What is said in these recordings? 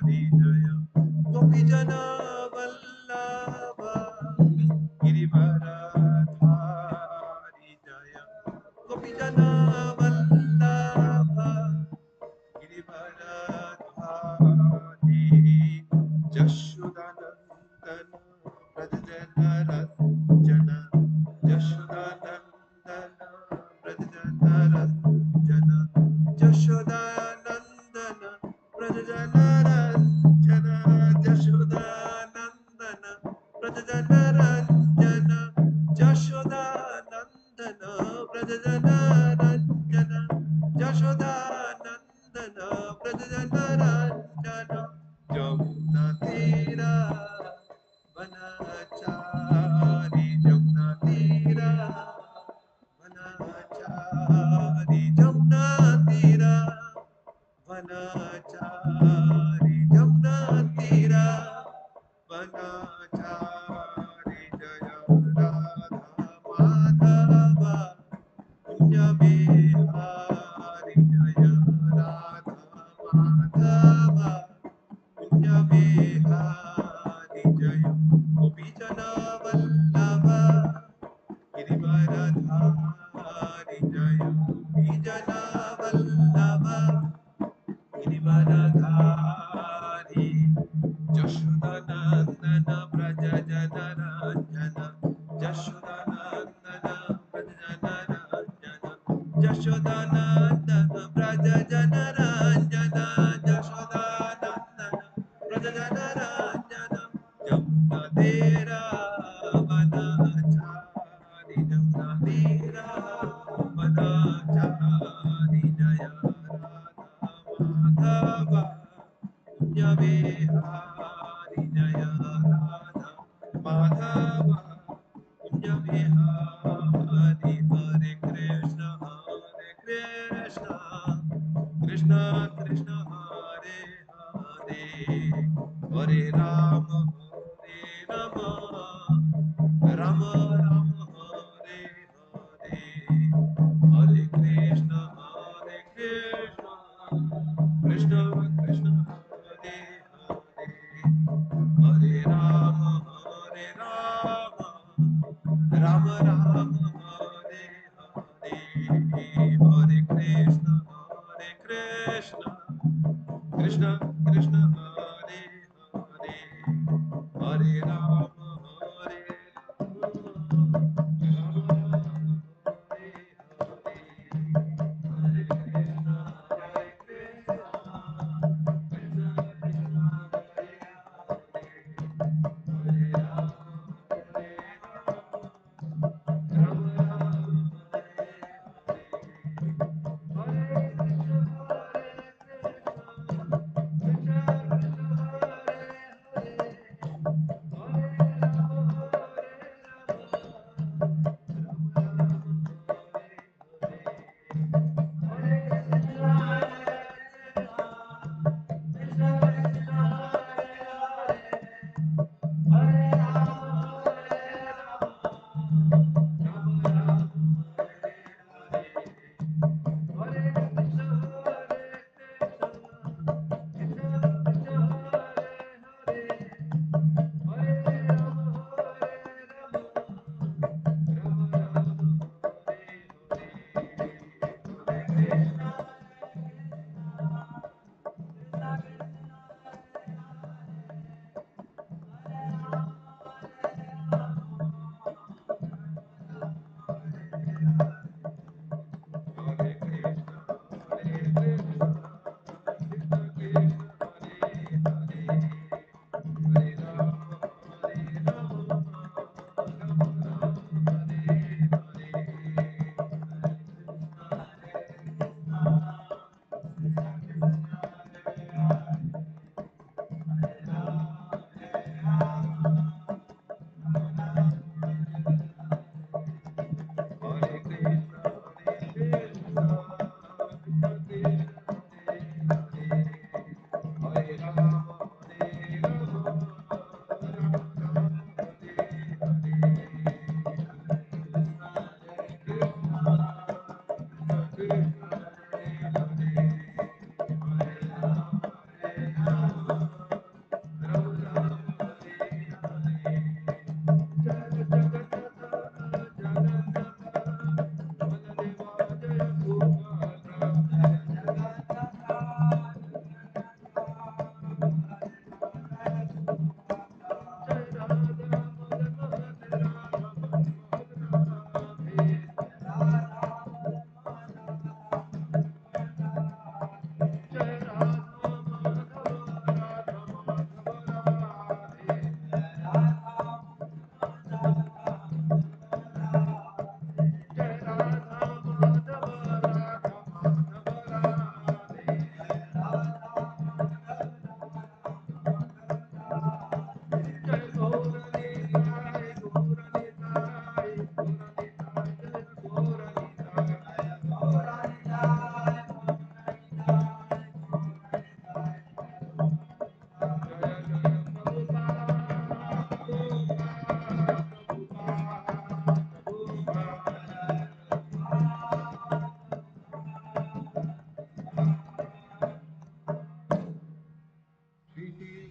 जय गोपी जना वल्लभ गिरिवरधारी जय गोपी जना वल्लभ गिरिवरधारी जशोदानंदन व्रज जनरंजन जशोदानंदन व्रज जनरंजन जशोदानंदन व्रज जनरंजन जशोदानंदन व्रज जनरंजन जशोदानंदन व्रज जनरंजन जशोदानंदन व्रज जनरंजन जमुना तीरा वनचारी जमुना तीरा वनचारी जमुना तीरा वनचारी जमुना तीरा वनचारी जय राधा माधव कुंज बिहारी जय राधा माधव कुंज बिहारी जय गोपी जन वल्लभ गिरिवरधारी जय गोपी जन वल्लभ गिरिवरधारी जशोदानंदन व्रज जनरंजन जशोदानंदन व्रज जनरंजन जशोदानंदन व्रज जनरंजन जशोदानंदन व्रज जनरंजन जमुना तेरा वनचारी जमुना तेरा वनचारी जय राधा माधव कुंज बिहारी जय राधा माधव कुंज बिहारी हरे कृष्ण कृष्ण कृष्ण हरे हरे हरे राम राम राम हरे हरे हरे कृष्ण कृष्ण कृष्ण हरे हरे हरे राम राम राम हरे हरे हरे कृष्ण कृष्ण कृष्ण हरे हरे हरे राम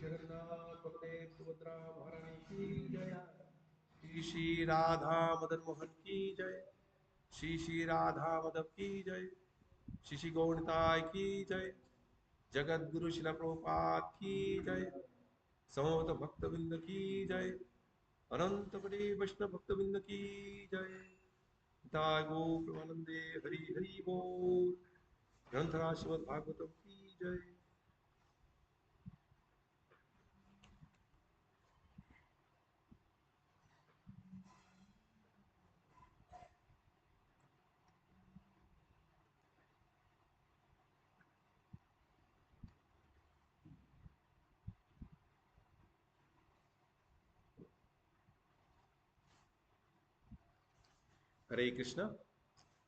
जगन्नाथ बलदेव सुभद्रा महारानी की जय। श्री श्री राधा मदन मोहन की जय। श्री श्री राधा माधव की जय। श्री श्री गौरताय की जय। जगत गुरु शिला प्रभुपाद की जय। समस्त भक्तबिंद की जय। अनंत कोटि वैष्णव भक्तबिंद की जय। दाय गो प्रेमानंदे हरि हरि बोल। ग्रंथराज श्रीमद् भागवतम की जय। हरे कृष्णा।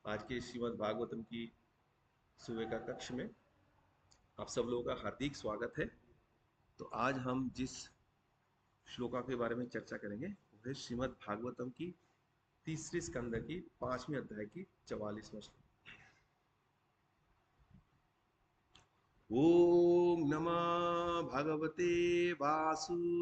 आज के श्रीमद् भागवतम की सुबह का कक्ष में आप सब लोगों का हार्दिक स्वागत है। तो आज हम जिस श्लोका के बारे में चर्चा करेंगे वो है श्रीमद् भागवतम की तीसरी स्कंद की 5वें अध्याय की 44वां श्लोक। ओम नमः भगवते वासुदेवाय।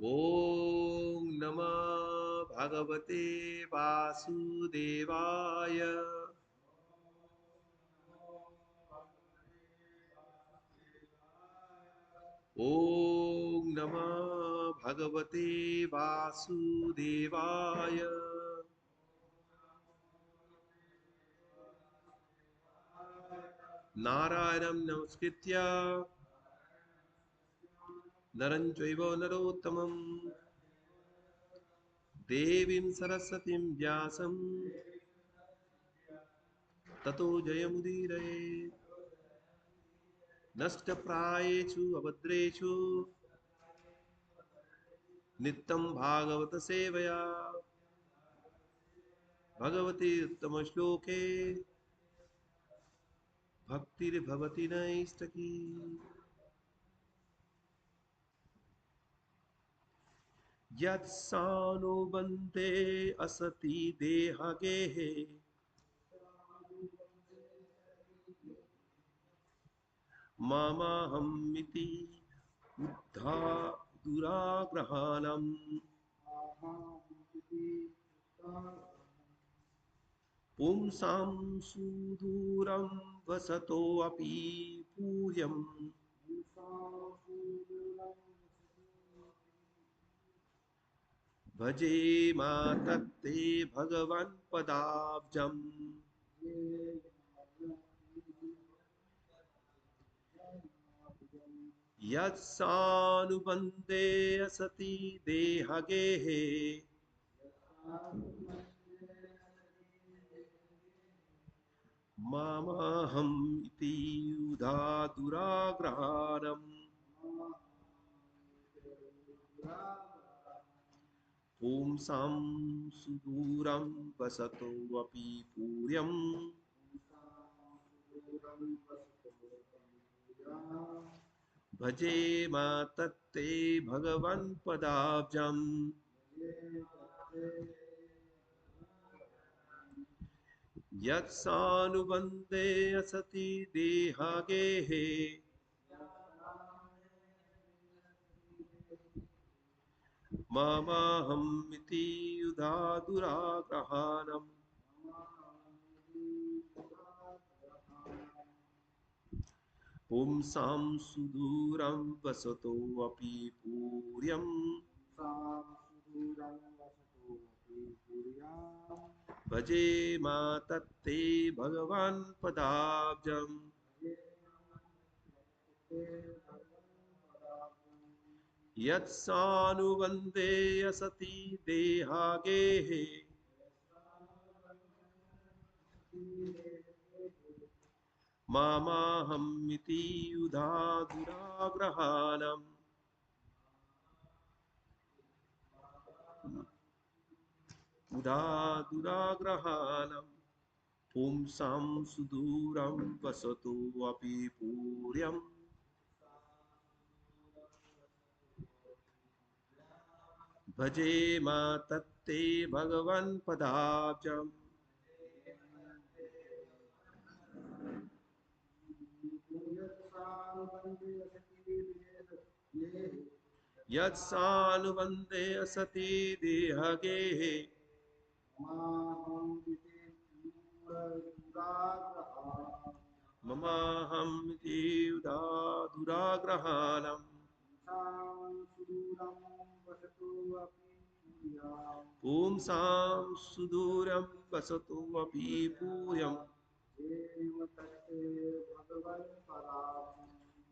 ओम नमः भगवते वासुदेवाय। ओम नमः भगवते वासुदेवाय। नारायणं नमस्कृत्य नरं चैव नरोत्तमं देवीं सरस्वतीं व्यासं ततो जयमुदीरये। नष्टप्रायेषु अभद्रेषु नित्यं भागवत सेवया भगवती उत्तमश्लोके भक्तिर्भवति नैष्टकी। यत्सानुबन्धे असति देहगेः मामाहमिति उद्धा दुराग्रहाणम्। पुंसां सुदूरं वसतोऽपि पूर्यम् भजे मा तत्ते भगवन् पदाब्जम्। यत्सानुबन्धे असति देहगेः मामहम् इति युधा दुराग्रहाणम्। पुंसां सुदूरं वसतोऽपि पूर्यम् भजे मा तत्ते भगवन् पदाब्जम्। यत्सानुबन्धे असति देहगेः मामाहम् इति युधा दुराग्रहाणम्। पुंसां सुदूरं वसतोऽपि पूर्यम् भजे मा तत्ते भगवान् पदाब्जम्। यत्सानुबन्धे असति देहागेः मामाहम् इति युधा दुराग्रहाणम्। उधा दुराग्रहाणम्। पुंसां सुदूरं वसतो अपि पूर्यम् भजे मा तत्ते भगवन् पदाब्जम्। यत्सानुबन्धे असति देहगेः ममाहं इति दुराग्रहाणम् पुंसां सुदूरं वसतु अपि पूयम्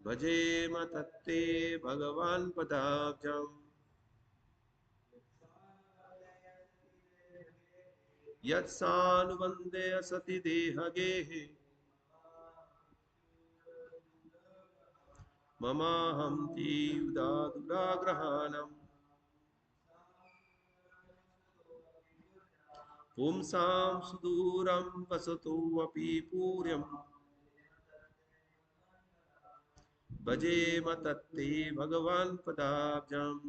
भजेम तत्ते भगवान् पदाब्जम् यत्सानुबन्धे असति देहगेः ममाहं दुराग्रहाणम् पुंसां सुदूरं वसतु अपि पूर्यम् भजेम तत्ते भगवान् पदाब्जम्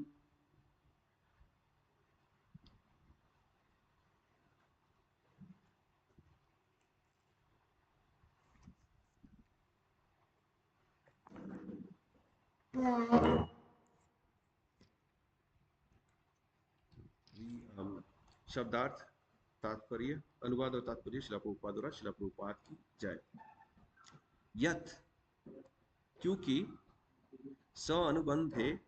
शब्दार्थ तात्पर्य अनुवाद और तात्पर्य शिला प्रभुपाद द्वारा शिला प्रभुपाद की जय। यथ क्योंकि स अनुबंधे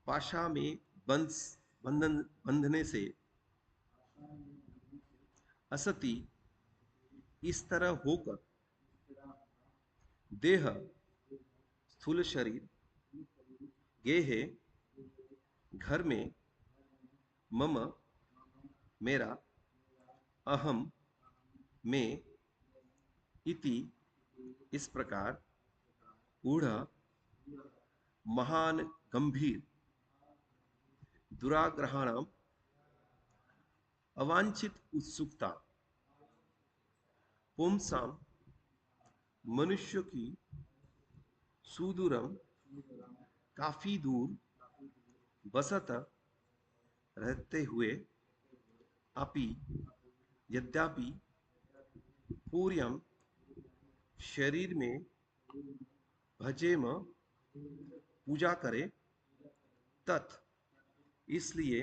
पाशा में बंधने से असति इस तरह होकर देह स्थूल शरीर गेहे घर में मम मेरा अहम में इति इस प्रकार ऊढ़ महान गंभीर दुराग्रहाणाम अवांछित उत्सुकता पुंसाम मनुष्य की सुदूरम काफी दूर बसत रहते हुए अपि यद्यपि पूर्यम शरीर में भजेम पूजा करे तत् इसलिए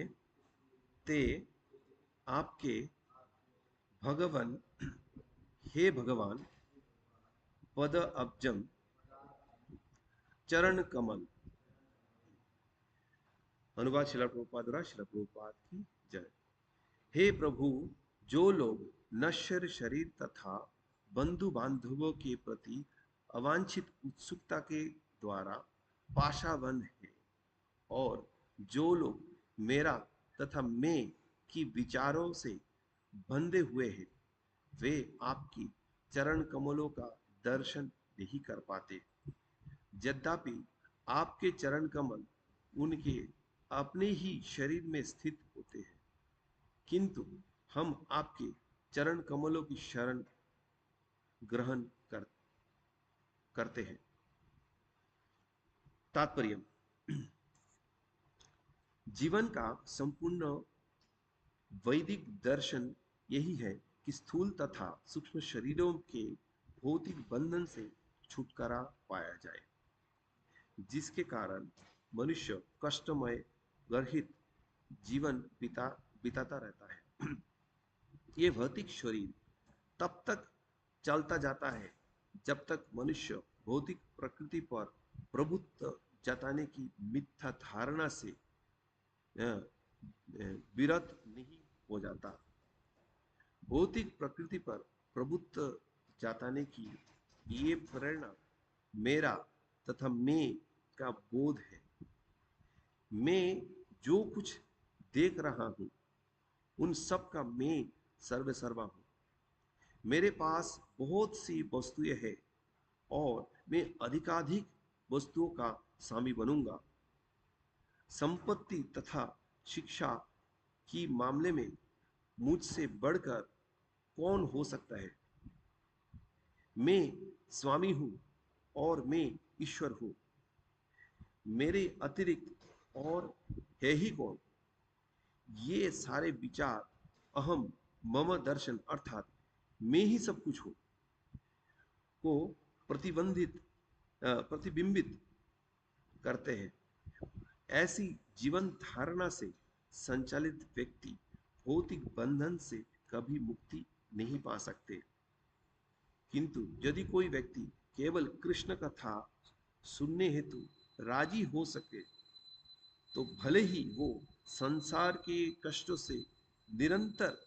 ते आपके भगवान हे भगवान पद अब्जम चरण कमल। अनुवाद शिला प्रभुपाद द्वारा शिला प्रभुपाद की जय। हे प्रभु, जो लोग नश्वर शरीर तथा बंधु बांधवों के प्रति अवांछित उत्सुकता के द्वारा पाशाबंध है और जो लोग मेरा तथा मैं की विचारों से बंधे हुए हैं वे आपकी चरण कमलों का दर्शन नहीं कर पाते। यद्यपि आपके चरण कमल उनके अपने ही शरीर में स्थित होते हैं किंतु हम आपके चरण कमलों की शरण ग्रहण करते हैं। तात्पर्य जीवन का संपूर्ण वैदिक दर्शन यही है कि स्थूल तथा सूक्ष्म शरीरों के भौतिक बंधन से छुटकारा पाया जाए जिसके कारण मनुष्य कष्टमय गर्हित जीवन बिताता रहता है। ये भौतिक शरीर तब तक चलता जाता है जब तक मनुष्य भौतिक प्रकृति पर प्रभुत्व जताने की मिथ्या धारणा से विरत नहीं हो जाता। भौतिक प्रकृति पर प्रभुत्व जताने की ये प्रेरणा मेरा तथा मैं का बोध है। मैं जो कुछ देख रहा हूं उन सब का मैं सर्वसर्वा हूं। मेरे पास बहुत सी वस्तुएं हैं और मैं अधिकाधिक वस्तुओं का स्वामी बनूंगा। संपत्ति तथा शिक्षा की मामले में मुझसे बढ़कर कौन हो सकता है। मैं स्वामी हूं और मैं ईश्वर हूं। मेरे अतिरिक्त और है ही कौन। ये सारे विचार अहम मम दर्शन अर्थात मैं ही सब कुछ हूं को प्रतिबिंबित करते हैं। ऐसी जीवन धारणा से संचालित व्यक्ति भौतिक बंधन से कभी मुक्ति नहीं पा सकते। किंतु यदि कोई व्यक्ति केवल कृष्ण कथा सुनने हेतु राजी हो सके तो भले ही वो संसार के कष्टों से निरंतर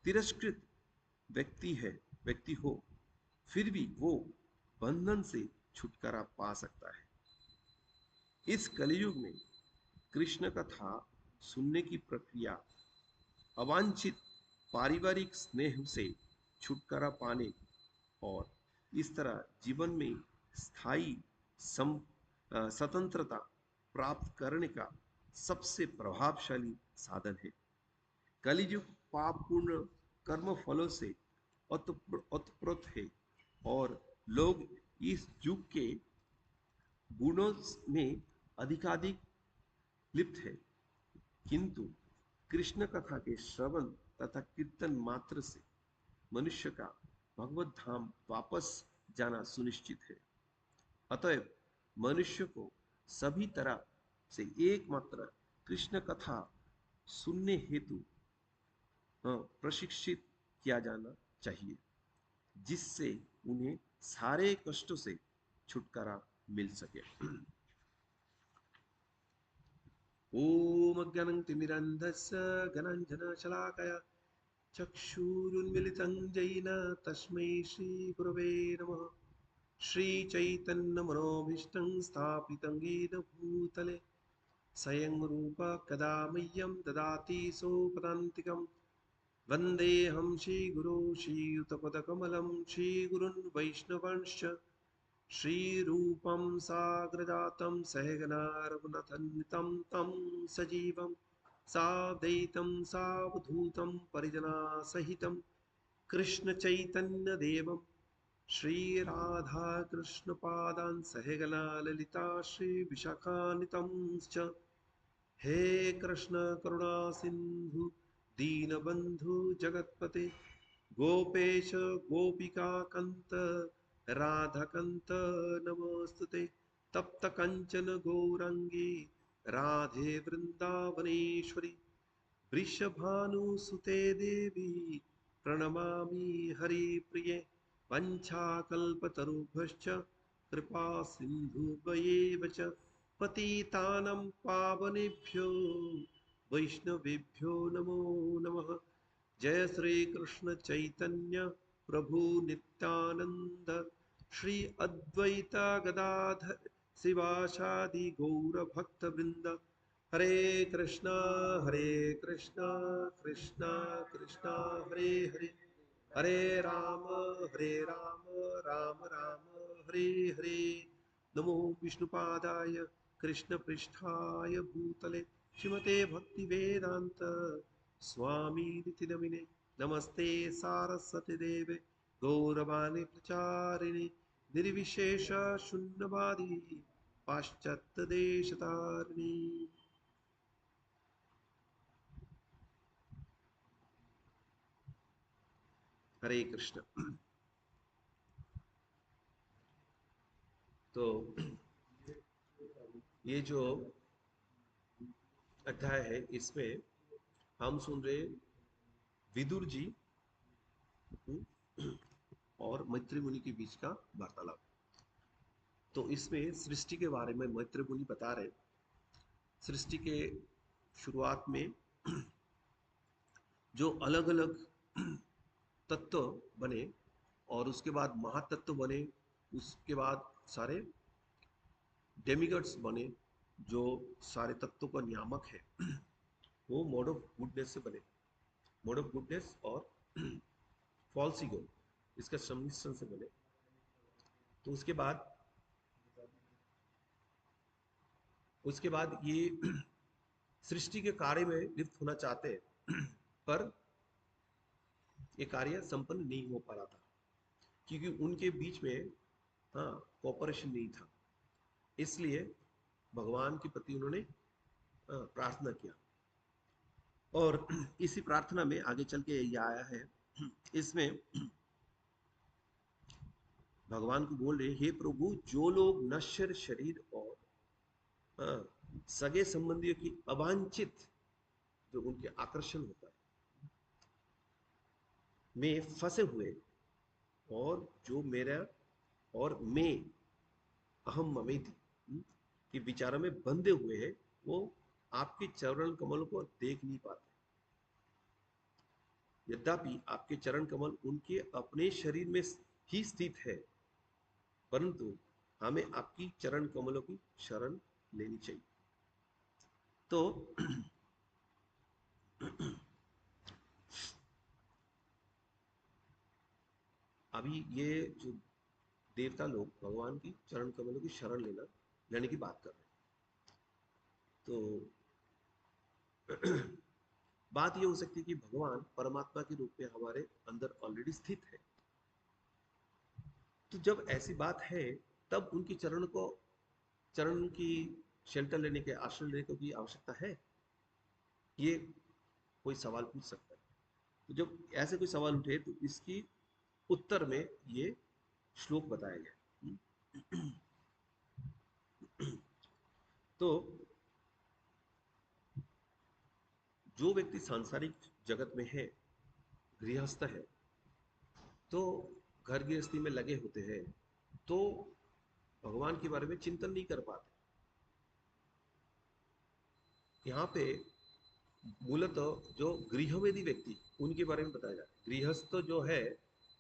तिरस्कृत व्यक्ति हो, फिर भी वो बंधन से छुटकारा पा सकता है। इस कलयुग में कृष्ण कथा सुनने की प्रक्रिया अवांछित पारिवारिक स्नेह से छुटकारा पाने और इस तरह जीवन में स्थायी स्वतंत्रता प्राप्त करने का सबसे प्रभावशाली साधन है। कलियुग पापपूर्ण कर्म फलों से ओतप्रोत है और लोग इस युग के गुणों में अधिकाधिक लिप्त है। किंतु कृष्ण कथा के श्रवण तथा कीर्तन मात्र से मनुष्य का भगवत धाम वापस जाना सुनिश्चित है। अतएव मनुष्य को सभी तरह से एकमात्र कृष्ण कथा सुनने हेतु प्रशिक्षित किया जाना चाहिए, जिससे उन्हें सारे कष्टों से छुटकारा मिल सके। ओम अज्ञानतिमिरन्धस्य ज्ञानाञ्जनशलाकया चक्षुरुन्मिलितं येन तस्मै श्रीगुरवे नमः। श्रीचैतन्यमनोभीष्टं स्थापितं येन भूतले स्वयं रूप कदा मह्यं ददाति सोपदान्तिकम्। वन्देऽहं श्रीगुरो श्रीयुतपदकमलं श्रीगुरुन् वैष्णवांश्च श्रीरूपं साग्रजातं सहगना रघुनाथन्वितं तं सजीवं साद्वैतं सावधूतं परिजनासहितं कृष्णचैतन्यदेवं श्रीराधाकृष्णपादान् सहगना ललिता श्रीविशाखान्वितंश्च। हे कृष्ण करुणा सिंधु दीनबंधु जगतपते गोपेश गोपिका कंत राधाकंत नमोस्तुते। तप्त कंचन गौरंगी राधे वृंदावनेश्वरी वृषभानुसुते देवी प्रणमामि हरिप्रिये। वंशाकल्पतरुभ्यश्च कृपा सिन्धुभ्येव च पतितानं पावनेभ्यो वैष्णवेभ्यो नमो नमः। जय श्री कृष्ण चैतन्य प्रभु नित्यानंद श्री अद्वैत गदाधर शिवासादि गौर भक्त वृंद। हरे कृष्णा कृष्णा कृष्णा हरे हरे, हरे राम राम राम हरे हरे। नमो विष्णुपादाय कृष्णपृष्ठाय भूतले श्रीमते भक्तिवेदांत स्वामी निति नमिने। नमस्ते सारस्वती देवे गौरवाणी प्रचारिणे निर्विशेष शून्यवादी पाश्चात्य देशतारिणी। हरे कृष्ण। तो ये जो अध्याय है इसमें हम सुन रहे विदुर जी और मैत्री मुनि के बीच का वार्तालाप। तो इसमें सृष्टि के बारे में मैत्री मुनि बता रहे। सृष्टि के शुरुआत में जो अलग अलग तत्व बने और उसके बाद महातत्व बने, उसके बाद सारे डेमिगॉड्स बने जो सारे तत्वों का नियामक है, वो मोड ऑफ गुडनेस से बने। मोड ऑफ गुडनेस और फॉल्स ईगो इसका सम्मिश्रण से बने। तो उसके बाद ये सृष्टि के कार्य में लिप्त होना चाहते हैं पर ये कार्य संपन्न नहीं हो पा रहा था क्योंकि उनके बीच में कोऑपरेशन नहीं था। इसलिए भगवान के प्रति उन्होंने प्रार्थना किया। और इसी प्रार्थना में आगे चल के ये आया है, इसमें भगवान को बोल रहे, हे प्रभु, जो लोग नश्वर शरीर और सगे संबंधियों की अवांछित जो उनके आकर्षण होता है में फंसे हुए, और जो मेरा और मैं अहम ममेति के विचारों में बंधे हुए हैं, वो आपके चरण कमल को देख नहीं पाते। यद्यपि आपके चरण कमल उनके अपने शरीर में ही स्थित है, परंतु हमें आपकी चरण कमलों की शरण लेनी चाहिए। तो अभी ये जो देवता लोग भगवान की चरण कमलों की शरण लेने की बात कर रहे हैं, तो बात ये हो सकती है कि भगवान परमात्मा के रूप में हमारे अंदर ऑलरेडी स्थित है। तो जब ऐसी बात है, तब उनकी चरण की शेल्टर लेने के, आश्रय लेने की आवश्यकता है, ये कोई सवाल पूछ सकता है। तो जब ऐसे कोई सवाल उठे, तो इसकी उत्तर में ये श्लोक बताया गया। तो जो व्यक्ति सांसारिक जगत में है, गृहस्थ है, तो घर गृहस्थी में लगे होते हैं, तो भगवान के बारे में चिंतन नहीं कर पाते। यहाँ पे मूलतः जो गृहवेदी व्यक्ति, उनके बारे में बताया जाता है। गृहस्थ जो है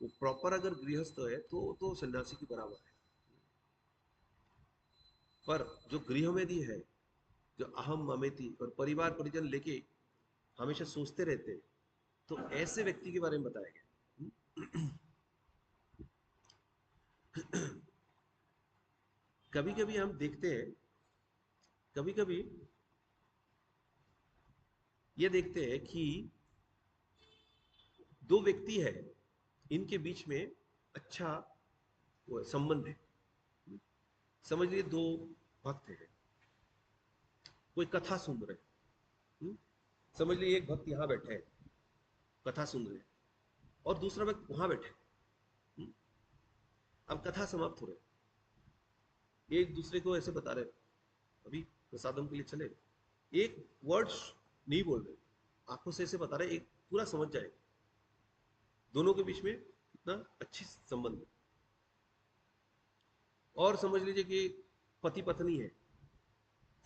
वो प्रॉपर अगर गृहस्थ है तो सन्यासी के बराबर है, पर जो गृहवेदी है, जो अहम ममेति और परिवार परिजन लेके हमेशा सोचते रहते हैं, तो ऐसे व्यक्ति के बारे में बताया गया। कभी कभी हम देखते हैं, कभी कभी ये देखते हैं कि दो व्यक्ति है, इनके बीच में अच्छा संबंध है। समझ लीजिए दो भक्त हैं, कोई कथा सुन रहे हैं। समझ लीजिए एक भक्त यहां बैठे हैं, कथा सुन रहे हैं, और दूसरा भक्त वहां बैठे हैं। अब कथा समाप्त हो रहे, एक दूसरे को ऐसे बता रहे, अभी प्रसादम के लिए चले, एक वर्ड्स नहीं बोल रहे, आंखों से ऐसे बता रहे, एक पूरा समझ जाए दोनों के बीच में इतना अच्छी संबंध है। और समझ लीजिए कि पति पत्नी है,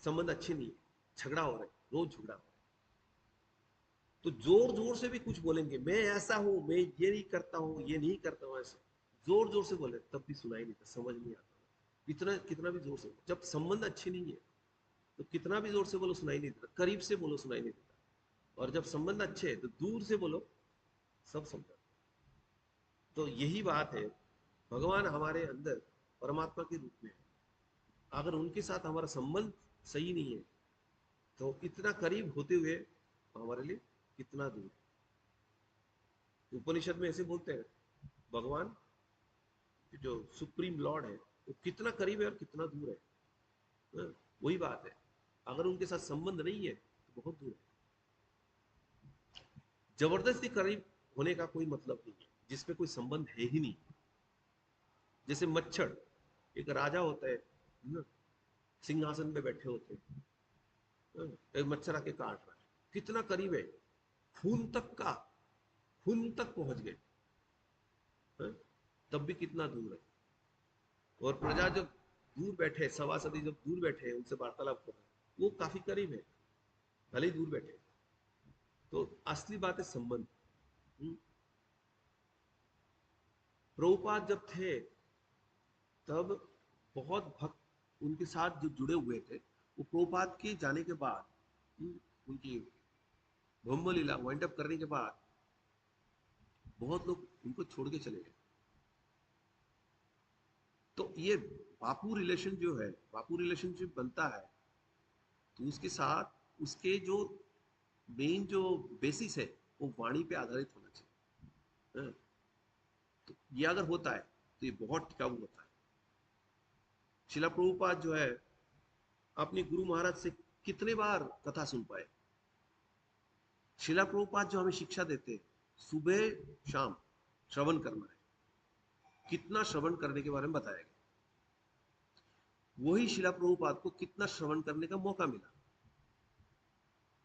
संबंध अच्छे नहीं है, झगड़ा हो रहा है, रोज झगड़ा हो रहा है, तो जोर जोर से भी कुछ बोलेंगे, मैं ऐसा हूं, मैं ये नहीं करता हूं, ये नहीं करता हूं, ऐसे जोर जोर से बोले, तब भी सुनाई नहीं था, समझ नहीं आता। इतना कितना भी जोर से, जब संबंध अच्छे नहीं है तो कितना भी जोर से बोलो सुनाई नहीं देता, करीब से बोलो सुनाई नहीं देता, और जब संबंध अच्छे है तो दूर से बोलो सब समझा। तो यही बात है, भगवान हमारे अंदर परमात्मा के रूप में है, अगर उनके साथ हमारा संबंध सही नहीं है, तो इतना करीब होते हुए हमारे लिए कितना दूर है। उपनिषद में ऐसे बोलते हैं, भगवान जो सुप्रीम लॉर्ड है, वो कितना करीब है और कितना दूर है। वही बात है, अगर उनके साथ संबंध नहीं है तो बहुत दूर है। जबरदस्ती करीब होने का कोई मतलब नहीं है जिसमें कोई संबंध है ही नहीं। जैसे मच्छर, एक राजा होता है ना, सिंहासन पे बैठे होते हैं, एक मच्छर आके काट रहा है, कितना करीब है, खून तक का, खून तक पहुंच गए, तब भी कितना दूर है। और प्रजा जब दूर बैठे, सभासदी जब दूर बैठे उनसे वार्तालाप कर रहे, वो काफी करीब है, भले ही दूर बैठे। तो असली बात है संबंध। प्रभुपाद जब थे, तब बहुत भक्त उनके साथ जो जुड़े हुए थे, वो प्रभुपाद के जाने के बाद, उनकी ब्रह्म लीला वाइंड अप करने के बाद, बहुत लोग उनको छोड़ के चले गए। तो ये बापू रिलेशन जो है, बापू रिलेशनशिप बनता है, तो उसके साथ उसके जो मेन जो बेसिस है, वो वाणी पे आधारित होना चाहिए। तो ये अगर होता है तो ये बहुत टिकाऊ होता है। शिला प्रभुपाद जो है, अपने गुरु महाराज से कितने बार कथा सुन पाए, शिला प्रभुपाद जो हमें शिक्षा देते हैं, सुबह शाम श्रवण करना है, कितना श्रवण करने के बारे में बताया गया। वही शिला प्रभुपाद को कितना श्रवण करने का मौका मिला।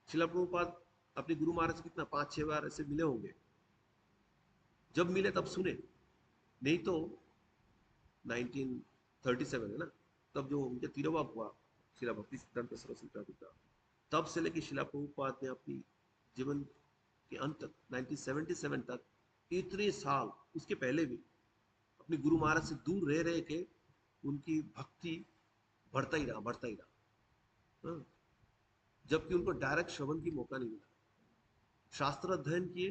शिला प्रभुपाद अपने गुरु महाराज से कितना 5-6 बार ऐसे मिले होंगे, जब मिले तब सुने, नहीं तो 1937 है ना, तब जो उनके तिरुवा हुआ शिला भक्ति सिद्धांत सरस्वती ठाकुर का, तब से लेकर शिला प्रभुपाद ने अपनी जीवन के अंत तक 1977 तक इतने साल, उसके पहले भी अपने गुरु महाराज से दूर रह रहे के उनकी भक्ति बढ़ता ही रहा। हाँ। जबकि उनको डायरेक्ट श्रवण की मौका नहीं मिला। शास्त्र अध्ययन किए,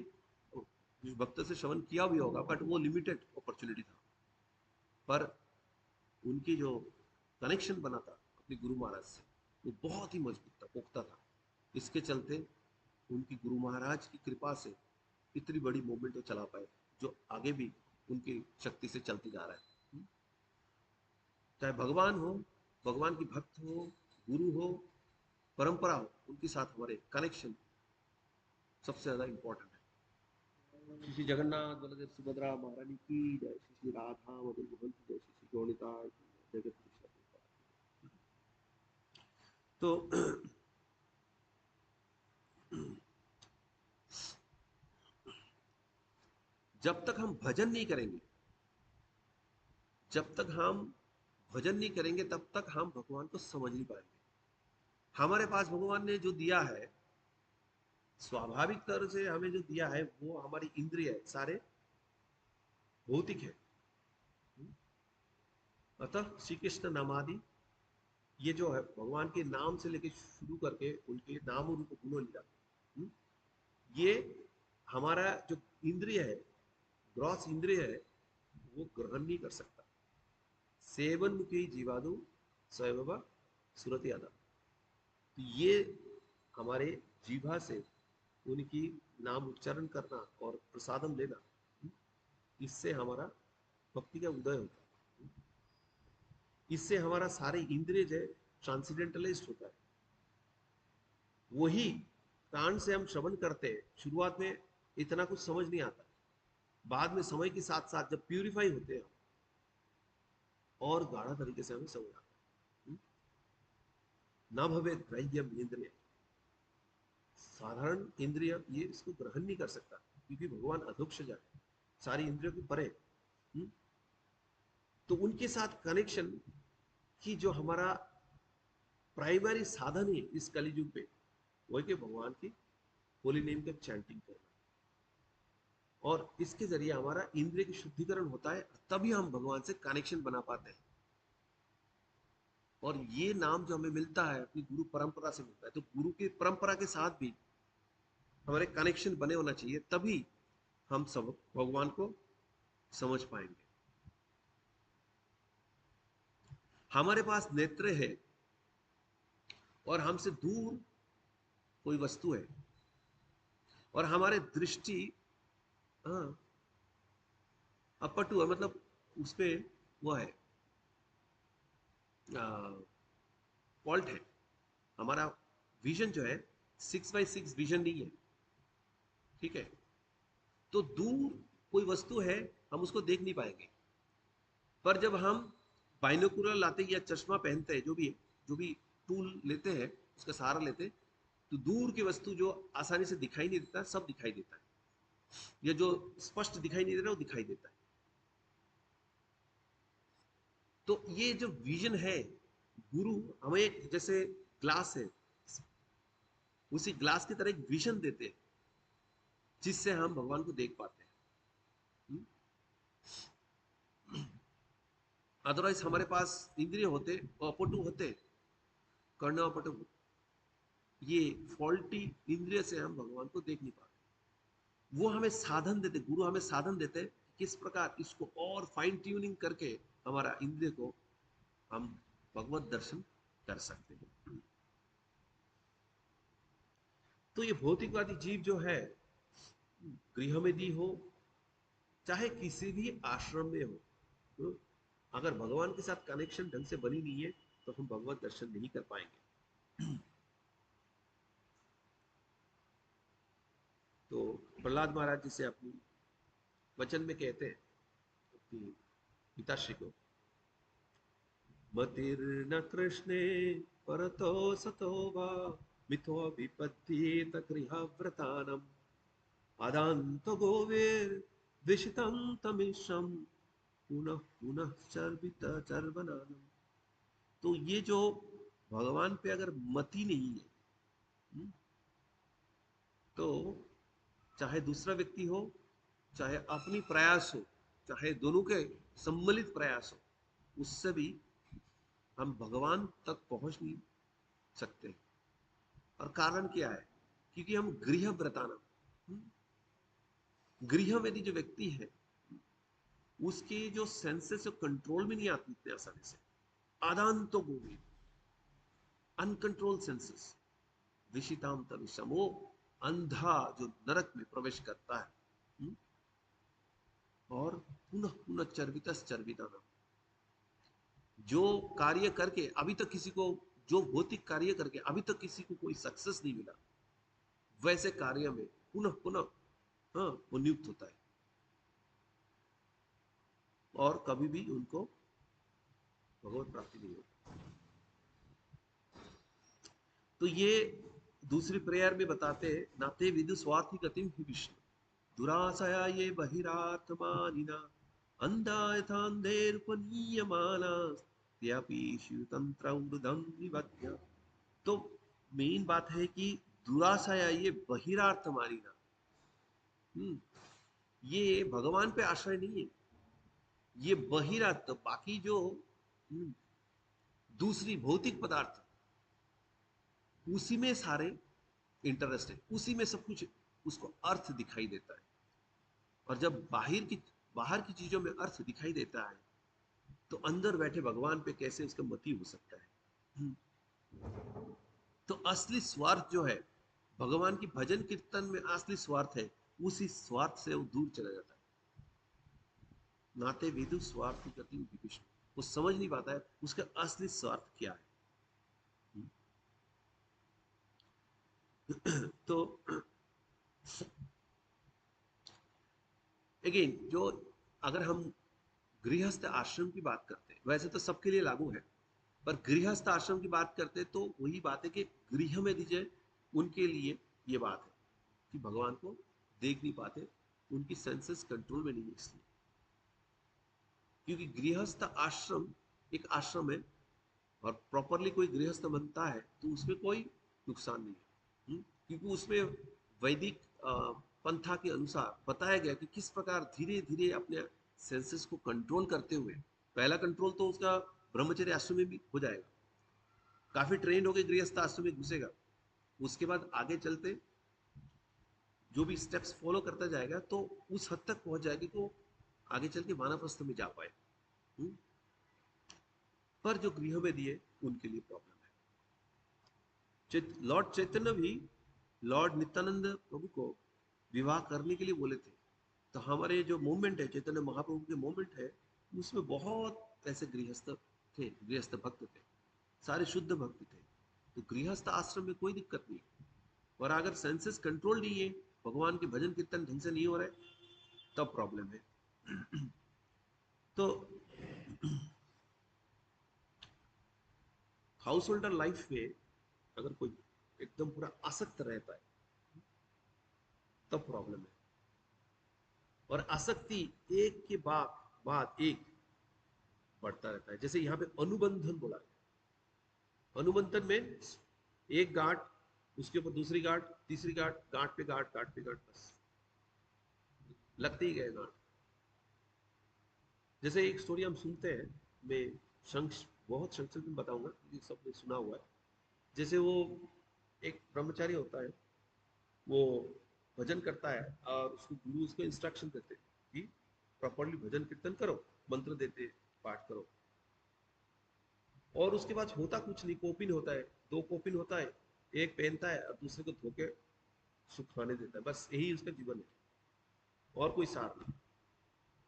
कुछ भक्त से श्रवण किया भी होगा, बट वो लिमिटेड अपॉर्चुनिटी था। पर उनकी जो कनेक्शन बना था अपने गुरु महाराज से, वो बहुत ही मजबूत था, पुख्ता था। इसके चलते उनकी गुरु महाराज की कृपा से इतनी बड़ी मूवमेंट वो चला पाए, जो आगे भी उनकी शक्ति से चलती जा रहा है। चाहे भगवान हो, भगवान की भक्त हो, गुरु हो, परंपरा हो, उनके साथ हमारे कनेक्शन सबसे ज्यादा इंपॉर्टेंट है। श्री जगन्नाथ बलदेव सुभद्रा महारानी की जय, श्री राधा मदन मोहन की जय, श्री गौणिता जगत कृष्ण। तो जब तक हम भजन नहीं करेंगे, जब तक हम भजन नहीं करेंगे, तब तक हम भगवान को समझ नहीं पाएंगे। हमारे पास भगवान ने जो दिया है, स्वाभाविक तरह से हमें जो दिया है, वो हमारी इंद्रिय सारे भौतिक है। अतः श्री कृष्ण नामादि, ये जो है भगवान के नाम से लेके शुरू करके उनके नाम रूप गुणों लीला, ये हमारा जो इंद्रिय है, ग्रॉस इंद्रिय है, वो ग्रहण नहीं कर सकता। सेवन मुखी जीवादु स्वयं सुरत यादव, तो ये हमारे जीवा से उनकी नाम उच्चारण करना और प्रसादम लेना, इससे हमारा भक्ति का उदय होता है। इससे हमारा सारे इंद्रिय जो ट्रांसेंडेंटलाइज्ड होता है। वही कान से हम श्रवण करते हैं, शुरुआत में इतना कुछ समझ नहीं आता, बाद में समय के साथ साथ जब प्यूरिफाई होते हैं और गाढ़ा तरीके से हमें समझ आता है। न भवे ग्राह्यम इंद्रिय, साधारण इंद्रिय ये इसको ग्रहण नहीं कर सकता, क्योंकि भगवान अधोक्षज है, सारी इंद्रियों के परे। तो उनके साथ कनेक्शन की जो हमारा प्राइमरी साधन है इस कलियुग में, वही के भगवान की होली नेम का चैंटिंग करना, और इसके जरिए हमारा इंद्रिय की शुद्धिकरण होता है, तभी हम भगवान से कनेक्शन बना पाते हैं। और ये नाम जो हमें मिलता है अपनी गुरु परंपरा से मिलता है, तो गुरु की परंपरा के साथ भी हमारे कनेक्शन बने होना चाहिए, तभी हम सब भगवान को समझ पाएंगे। हमारे पास नेत्र है और हमसे दूर कोई वस्तु है, और हमारे दृष्टि अपटू है, मतलब उसपे वो है फॉल्ट है। हमारा विजन जो है 6x6 विजन नहीं है, ठीक है। तो दूर कोई वस्तु है, हम उसको देख नहीं पाएंगे। पर जब हम बाइनोकुलर लाते या चश्मा पहनते हैं, जो भी टूल लेते हैं, उसका सहारा लेते हैं, तो दूर की वस्तु जो आसानी से दिखाई नहीं देता, सब दिखाई देता है, या जो स्पष्ट दिखाई नहीं दे रहा वो दिखाई देता है। तो ये जो विजन है, गुरु हमें जैसे ग्लास है, उसी ग्लास की तरह एक विजन देते हैं, जिससे हम भगवान को देख पाते हैं। अदरवाइज हमारे पास इंद्रिय होते अपटु होते, कर्ण अपटु, ये फॉल्टी इंद्रिय से हम भगवान को देख नहीं पाते। वो हमें साधन देते, गुरु हमें साधन देते किस प्रकार इसको और फाइन ट्यूनिंग करके हमारा इंद्रिय को हम भगवत दर्शन कर सकते हैं। तो ये भौतिकवादी जीव जो है, गृह में दी हो चाहे किसी भी आश्रम में हो, तो अगर भगवान के साथ कनेक्शन ढंग से बनी नहीं है, तो हम भगवत दर्शन नहीं कर पाएंगे। प्रहलाद महाराज जी से अपनी वचन में कहते हैं अपनी पिताश्री को, मतिर्न कृष्णे परतो सतो वा मिथो विपद्येत गृहव्रतानम् आदान्तो गोवेर विशितं तमिषं पुनः पुनः चर्वित चर्वनानम्। तो ये जो भगवान पे अगर मति नहीं है, तो चाहे दूसरा व्यक्ति हो, चाहे अपनी प्रयास हो, चाहे दोनों के सम्मिलित प्रयास हो, उससे भी हम भगवान तक पहुंच नहीं सकते। और कारण क्या है? क्योंकि हम गृह व्रताना, गृह में जो व्यक्ति है उसके जो सेंसेस कंट्रोल में नहीं आती इतने आसानी से, आदान तो गोवी, अनकंट्रोल सेंसेस, विशिताम तविषम, वो अंधा जो नरक में प्रवेश करता है, और पुनः पुनः चर्वितस चर्विताना, जो कार्य करके अभी तक किसी को, जो भौतिक कार्य करके अभी तक किसी को कोई सक्सेस नहीं मिला, वैसे कार्य में पुनः पुनः वो नियुक्त होता है और कभी भी उनको भगवत प्राप्ति नहीं होती। तो ये दूसरी प्रेयर में बताते हैं, नाते विदु स्वार्थी गतिम ही विष्णु दुराशया ये बहिरात्मानिना अंधा यथांधेरुपनीयमाना त्यापि तंत्र उर्धम निबध्य। तो मेन बात है कि दुराशया ये बहिरार्थमानिना, ये भगवान पे आश्रय नहीं है, ये बहिरार्थ, बाकी जो दूसरी भौतिक पदार्थ उसी में सारे इंटरेस्ट है, उसी में सब कुछ उसको अर्थ दिखाई देता है। और जब बाहर की चीजों में अर्थ दिखाई देता है, तो अंदर बैठे भगवान पे कैसे उसका मति हो सकता है? तो असली स्वार्थ जो है भगवान की भजन कीर्तन में, असली स्वार्थ है, उसी स्वार्थ से वो दूर चला जाता है। नाते विदु स्वार्थ गति विष्णु, वो समझ नहीं पाता है उसका असली स्वार्थ क्या है। तो अगेन, जो अगर हम गृहस्थ आश्रम की बात करते हैं, वैसे तो सबके लिए लागू है, पर गृहस्थ आश्रम की बात करते हैं तो वही बात है कि गृह में दीजिए, उनके लिए ये बात है कि भगवान को देख नहीं पाते, उनकी सेंसेस कंट्रोल में नहीं है। इसलिए क्योंकि गृहस्थ आश्रम एक आश्रम है और प्रॉपरली कोई गृहस्थ बनता है तो उसमें कोई नुकसान नहीं है, क्योंकि उसमें वैदिक पंथा के अनुसार बताया गया कि किस प्रकार धीरे धीरे अपने सेंसेस को कंट्रोल करते हुए, पहला कंट्रोल तो उसका ब्रह्मचर्य आश्रम में भी हो जाएगा, काफी ट्रेंड होकर गृहस्थ आश्रम में घुसेगा, उसके बाद आगे चलते जो भी स्टेप्स फॉलो करता जाएगा तो उस हद तक पहुंच जाएगी तो आगे चल के वानप्रस्थ में जा पाए। पर जो गृह में दिए उनके लिए प्रॉब्लम है। लॉर्ड चैतन्य भी लॉर्ड नित्यानंद प्रभु को विवाह करने के लिए बोले थे। तो हमारे जो मूवमेंट है, चैतन्य महाप्रभु के मूवमेंट है, उसमें बहुत ऐसे गृहस्थ थे, गृहस्थ भक्त थे, सारे शुद्ध भक्त थे। तो गृहस्थ आश्रम में कोई दिक्कत नहीं, और अगर सेंसेस कंट्रोल नहीं है, भगवान के भजन कीर्तन ढंग से नहीं हो रहे, तब प्रॉब्लम है। तो हाउस होल्डर लाइफ में अगर कोई एकदम पूरा आसक्त रहता है तब प्रॉब्लम है, और आसक्ति एक के बाद एक बढ़ता रहता है। जैसे यहाँ पे अनुबंधन बोला है, अनुबंधन में एक गांठ, उसके ऊपर दूसरी गांठ, तीसरी गांठ, गांठ पे गांठ, गांठ पे गांठ, बस लगते ही गए गांठ। जैसे एक स्टोरी हम सुनते हैं, मैं बहुत संक्षिप्त में बताऊंगा, ये सबने सुना हुआ है। जैसे वो एक ब्रह्मचारी होता है, वो भजन करता है और उसको गुरु उसको इंस्ट्रक्शन देते हैं कि प्रॉपरली भजन कीर्तन करो, मंत्र देते, पाठ करो। और उसके बाद होता कुछ नहीं, कोपिन होता है, दो कोपिन होता है, एक पहनता है और दूसरे को धोके सुखाने देता है, बस यही उसका जीवन है, और कोई सार नहीं,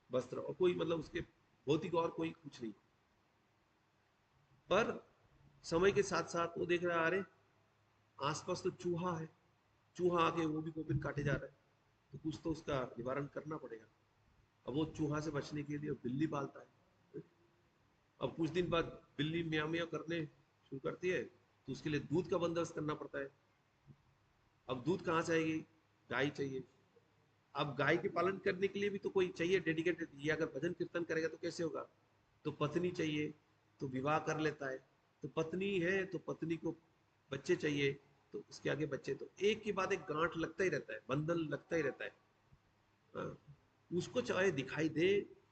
वस्त्र और कोई मतलब उसके भौतिक और कोई कुछ नहीं। पर समय के साथ साथ वो देख रहा है, अरे आसपास तो चूहा है, चूहा आके वो भी कोपिन काटे जा रहा है, तो कुछ तो उसका निवारण करना पड़ेगा। अब वो चूहा से बचने के लिए बिल्ली पालता है। अब कुछ दिन बाद बिल्ली म्याऊ म्याऊ करने शुरू करती है, तो उसके लिए दूध का बंदोबस्त करना पड़ता है। अब दूध कहाँ से आएगी? गाय चाहिए। अब गाय के पालन करने के लिए भी तो कोई चाहिए डेडिकेटेड। ये अगर भजन कीर्तन करेगा तो कैसे होगा? तो पत्नी चाहिए, तो विवाह कर लेता है। तो पत्नी है तो पत्नी को बच्चे चाहिए, तो उसके आगे बच्चे। तो एक के बाद एक गांठ लगता ही रहता है, बंधन लगता ही रहता है। हाँ, उसको चाहे दिखाई दे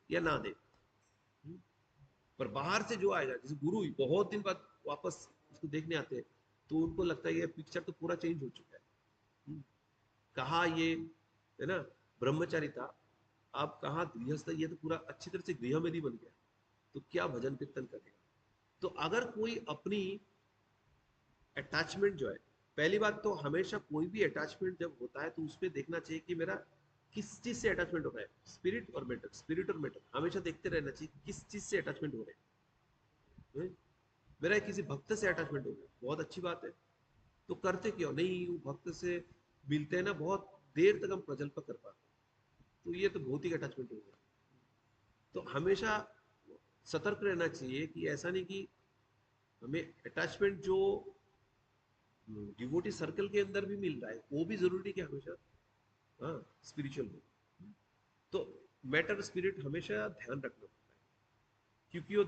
या ना दे। पर बाहर से जो आएगा, जैसे गुरु बहुत दिन बाद वापस उसको देखने आते हैं, तो उनको लगता है ये पिक्चर तो पूरा चेंज हो चुका है। हम्म, कहा ये है ना ब्रह्मचारी था, आप कहा गृहस्थ, ये तो पूरा अच्छी तरह से गृहमेदी बन गया, तो क्या भजन कीर्तन करेगा? तो अगर कोई अपनी अटैचमेंट जो है, पहली बात तो हमेशा कोई भी अटैचमेंट जब होता है तो उसमें देखना चाहिए कि मेरा किस चीज से अटैचमेंट हो रहा है, स्पिरिट और मैटर, स्पिरिट और मैटर हमेशा देखते रहना चाहिए किस चीज से अटैचमेंट हो रहा है। मेरा किसी भक्त से अटैचमेंट हो गया, बहुत अच्छी बात है। तो करते क्यों नहीं, वो भक्त से मिलते हैं ना, बहुत देर तक हम प्रजल्प कर पाते हैं, तो ये तो भौतिक अटैचमेंट हो गया। तो हमेशा सतर्क रहना चाहिए कि ऐसा नहीं कि हमें अटैचमेंट जो डिवोटी सर्कल के अंदर भी मिल रहा है वो भी जरूरी कि हमेशा हाँ स्पिरिचुअल हो। तो मैटर स्पिरिट हमेशा ध्यान रखना पड़ता है, क्योंकि वो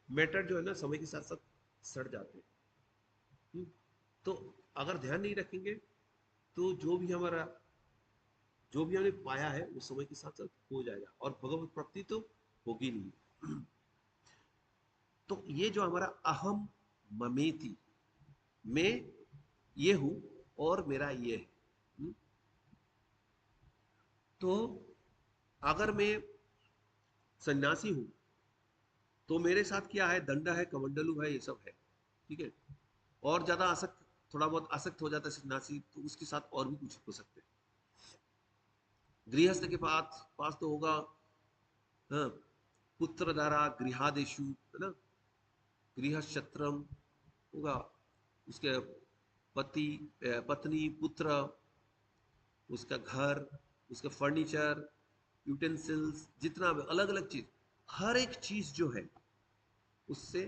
मैटर जो है ना समय के साथ साथ सड़ जाते हैं। तो अगर ध्यान नहीं रखेंगे तो जो भी हमने पाया है वो समय के साथ साथ हो जाएगा और भगवत प्राप्ति तो होगी नहीं। तो ये जो हमारा अहम ममेति, मैं ये हूं और मेरा ये है। तो अगर मैं सन्यासी हूं तो मेरे साथ क्या है, दंड है, कमंडलू है, ये सब है। ठीक है। और ज्यादा आसक्त, थोड़ा बहुत आसक्त हो जाता है सन्यासी, तो उसके साथ और भी कुछ हो सकते हैं। गृहस्थ के पास पास तो होगा हाँ, पुत्र द्वारा गृहादेशु, है ना, गृहक्षत्रम होगा, उसके पति पत्नी पुत्र, उसका घर, उसका फर्नीचर, यूटेंसिल्स, जितना भी अलग अलग चीज, हर एक चीज जो है उससे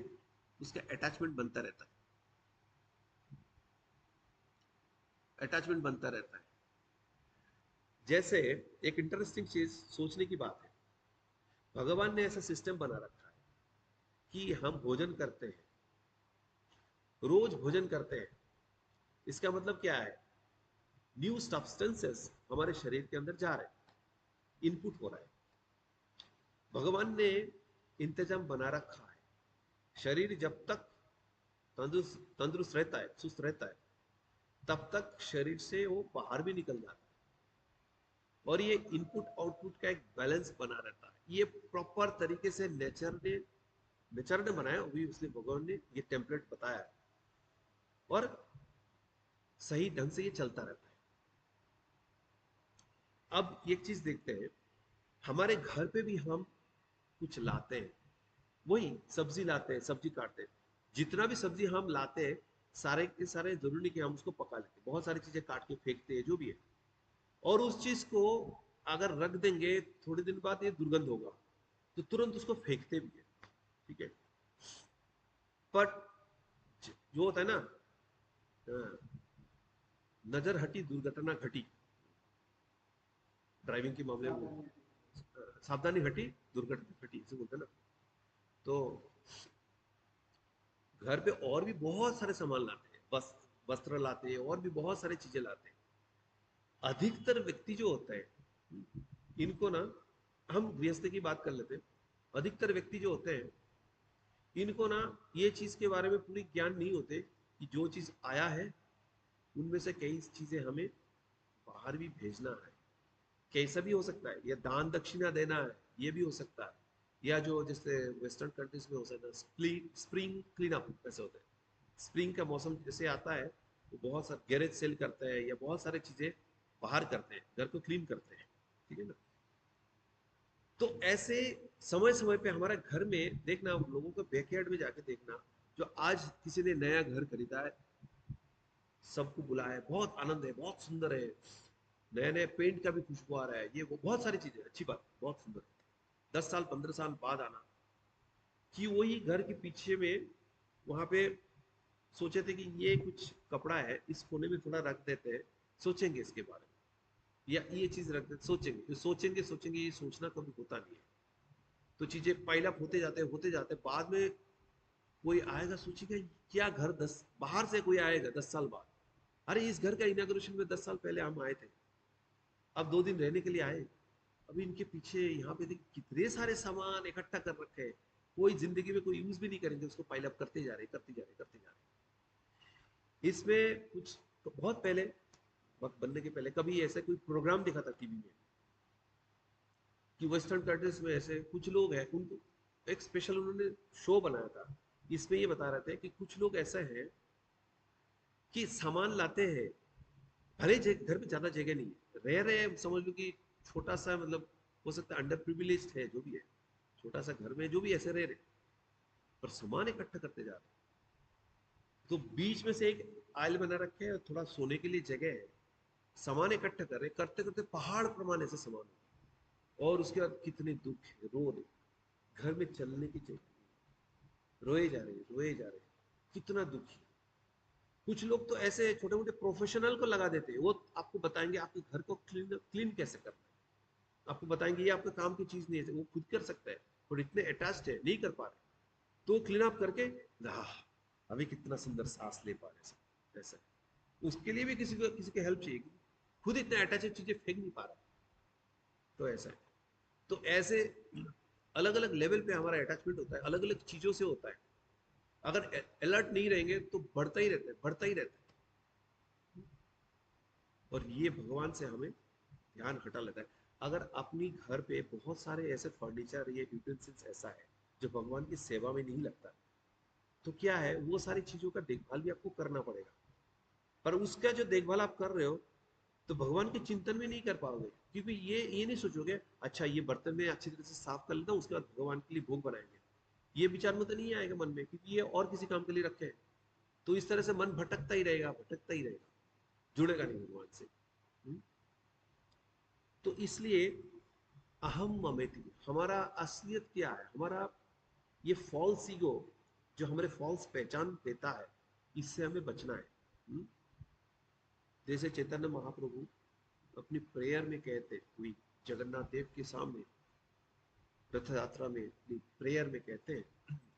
उसका अटैचमेंट बनता रहता है, अटैचमेंट बनता रहता है। जैसे एक इंटरेस्टिंग चीज सोचने की बात है, भगवान ने ऐसा सिस्टम बना रखा है कि हम भोजन करते हैं, रोज भोजन करते हैं। इसका मतलब क्या है? न्यू सब्सटेंसेस हमारे शरीर के अंदर जा रहे हैं, इनपुट हो रहा है। भगवान ने इंतजाम बना रखा है, शरीर जब तक तंदुरुस्त रहता है, सुस्त रहता है, तब तक शरीर से वो बाहर भी निकल जाता है और ये इनपुट आउटपुट का एक बैलेंस बना रहता है। ये प्रॉपर तरीके से नेचर ने बनाया, अभी उसने भगवान ने ये टेम्पलेट बताया है और सही ढंग से ये चलता रहता है। अब एक चीज देखते हैं, हमारे घर पे भी हम कुछ लाते हैं, वही सब्जी लाते हैं, सब्जी काटते हैं। जितना भी सब्जी हम लाते हैं, सारे के सारे जरूरी नहीं कि हम उसको पका लेते हैं, बहुत सारी चीजें काट के फेंकते हैं जो भी है। और उस चीज को अगर रख देंगे थोड़ी दिन बाद ये दुर्गंध होगा, तो तुरंत उसको फेंकते भी है। ठीक है। बट जो होता है ना, नजर हटी दुर्घटना घटी, ड्राइविंग के मामले में सावधानी हटी दुर्घटना घटी, इसे बोलते हैं ना। तो घर पे और भी बहुत सारे सामान लाते हैं, बस वस्त्र लाते हैं और भी बहुत सारी चीजें लाते हैं। अधिकतर व्यक्ति जो होते हैं, इनको ना, हम गृहस्थ की बात कर लेते हैं, अधिकतर व्यक्ति जो होते हैं इनको ना ये चीज के बारे में पूरी ज्ञान नहीं होते कि जो चीज आया है उनमें से कई चीजें हमें बाहर भी भेजना है। कैसा भी हो सकता है, या दान दक्षिणा देना है, ये भी हो सकता है। या जो जैसे वेस्टर्न कंट्रीज में हो सकता है स्प्रिंग क्लीन अप, ऐसे होता है। स्प्रिंग का मौसम जैसे आता है तो बहुत सारे गैरेज सेल करते हैं या बहुत सारी चीजें बाहर करते हैं, घर को क्लीन करते हैं। ठीक है ना। तो ऐसे समय समय पे हमारे घर में देखना, लोगों को बैकयार्ड में जाके देखना, जो आज किसी ने नया घर खरीदा है, सबको बुलाया है, बहुत आनंद है, बहुत सुंदर है, नए नए पेंट का भी खुशबू आ रहा है, ये वो बहुत सारी चीजें, अच्छी बात, बहुत सुंदर। 10 साल 15 साल बाद आना कि वही घर के पीछे में वहां पे सोचे थे कि ये कुछ कपड़ा है, इस कोने में थोड़ा रख देते हैं, सोचेंगे इसके बारे में, या ये चीज रख देते, सोचेंगे, ये सोचेंगे सोचेंगे, ये सोचना कभी होता नहीं है। तो चीजें पाइल अप होते जाते बाद में कोई आएगा सोचेगा क्या घर, 10 बाहर से कोई आएगा 10 साल बाद, अरे इस घर का इनाग्रेशन में 10 साल पहले हम आए थे, अब 2 दिन रहने के लिए आए, अभी इनके पीछे यहाँ पे देखिए कितने सारे सामान इकट्ठा कर रखे हैं, कोई जिंदगी में कोई यूज भी नहीं करेंगे, उसको पाइल अप करते जा रहे, करते जा रहे, करते जा रहे। इसमें कुछ तो बहुत पहले, वक्त बनने के पहले कभी ऐसा कोई प्रोग्राम देखा था टीवी में कि वेस्टर्न कंट्रीज में ऐसे कुछ लोग हैं, उनको एक स्पेशल उन्होंने शो बनाया था, इसमें ये बता रहे थे कि कुछ लोग ऐसे हैं कि सामान लाते हैं, भले घर में ज्यादा जगह नहीं है, रह रहे समझ लो कि छोटा सा, मतलब हो सकता है अंडर प्रिविलेज्ड है, जो भी है, छोटा सा घर में जो भी ऐसे रह रहे, पर सामान इकट्ठा करते जा रहे। तो बीच में से एक आयल बना रखे है और थोड़ा सोने के लिए जगह है, सामान इकट्ठा कर रहे, करते करते पहाड़ प्रमाण ऐसे सामान हो, और उसके बाद कितने दुख है, रो रहे, घर में चलने की जगह नहीं, रोए जा रहे, रोए जा रहे, कितना दुख है। कुछ लोग तो ऐसे छोटे मोटे प्रोफेशनल को लगा देते हैं, वो आपको बताएंगे आपके घर को क्लीन क्लीन कैसे करना है, आपको बताएंगे ये आपके काम की चीज नहीं है, वो खुद कर सकता है, और इतने अटैच्ड है, नहीं कर पा रहे, तो क्लीन अप करके अभी कितना सुंदर सांस ले पा रहे, ऐसा उसके लिए भी किसी की हेल्प चाहिए, खुद इतने अटैच चीजें फेंक नहीं पा रहा, तो ऐसा है। तो ऐसे अलग अलग लेवल पे हमारा अटैचमेंट होता है, अलग अलग चीजों से होता है, अगर अलर्ट नहीं रहेंगे तो बढ़ता ही रहता है, बढ़ता ही रहता है, और ये भगवान से हमें ध्यान हटा लेता है। अगर अपनी घर पे बहुत सारे ऐसे फर्नीचर या यूटेंसिल्स ऐसा है जो भगवान की सेवा में नहीं लगता, तो क्या है, वो सारी चीजों का देखभाल भी आपको करना पड़ेगा, पर उसका जो देखभाल आप कर रहे हो तो भगवान के चिंतन में नहीं कर पाओगे, क्योंकि ये नहीं सोचोगे अच्छा ये बर्तन में अच्छी तरह से साफ कर लेता हूँ, उसके बाद भगवान के लिए भोग बनाएंगे, ये विचार में तो नहीं आएगा मन में, क्योंकि ये और किसी काम के लिए रखे हैं। तो इस तरह से मन भटकता ही रहेगा, भटकता ही रहेगा, जुड़ेगा नहीं भगवान से। हम्म? तो इसलिए अहम ममेति, हमारा असलियत क्या है, हमारा ये फॉल्स ईगो जो हमारे फॉल्स पहचान देता है, इससे हमें बचना है। हम्म? जैसे चैतन्य महाप्रभु अपनी प्रेयर में कहते हुई जगन्नाथ देव के सामने रथ यात्रा में अपनी प्रेयर में कहते हैं,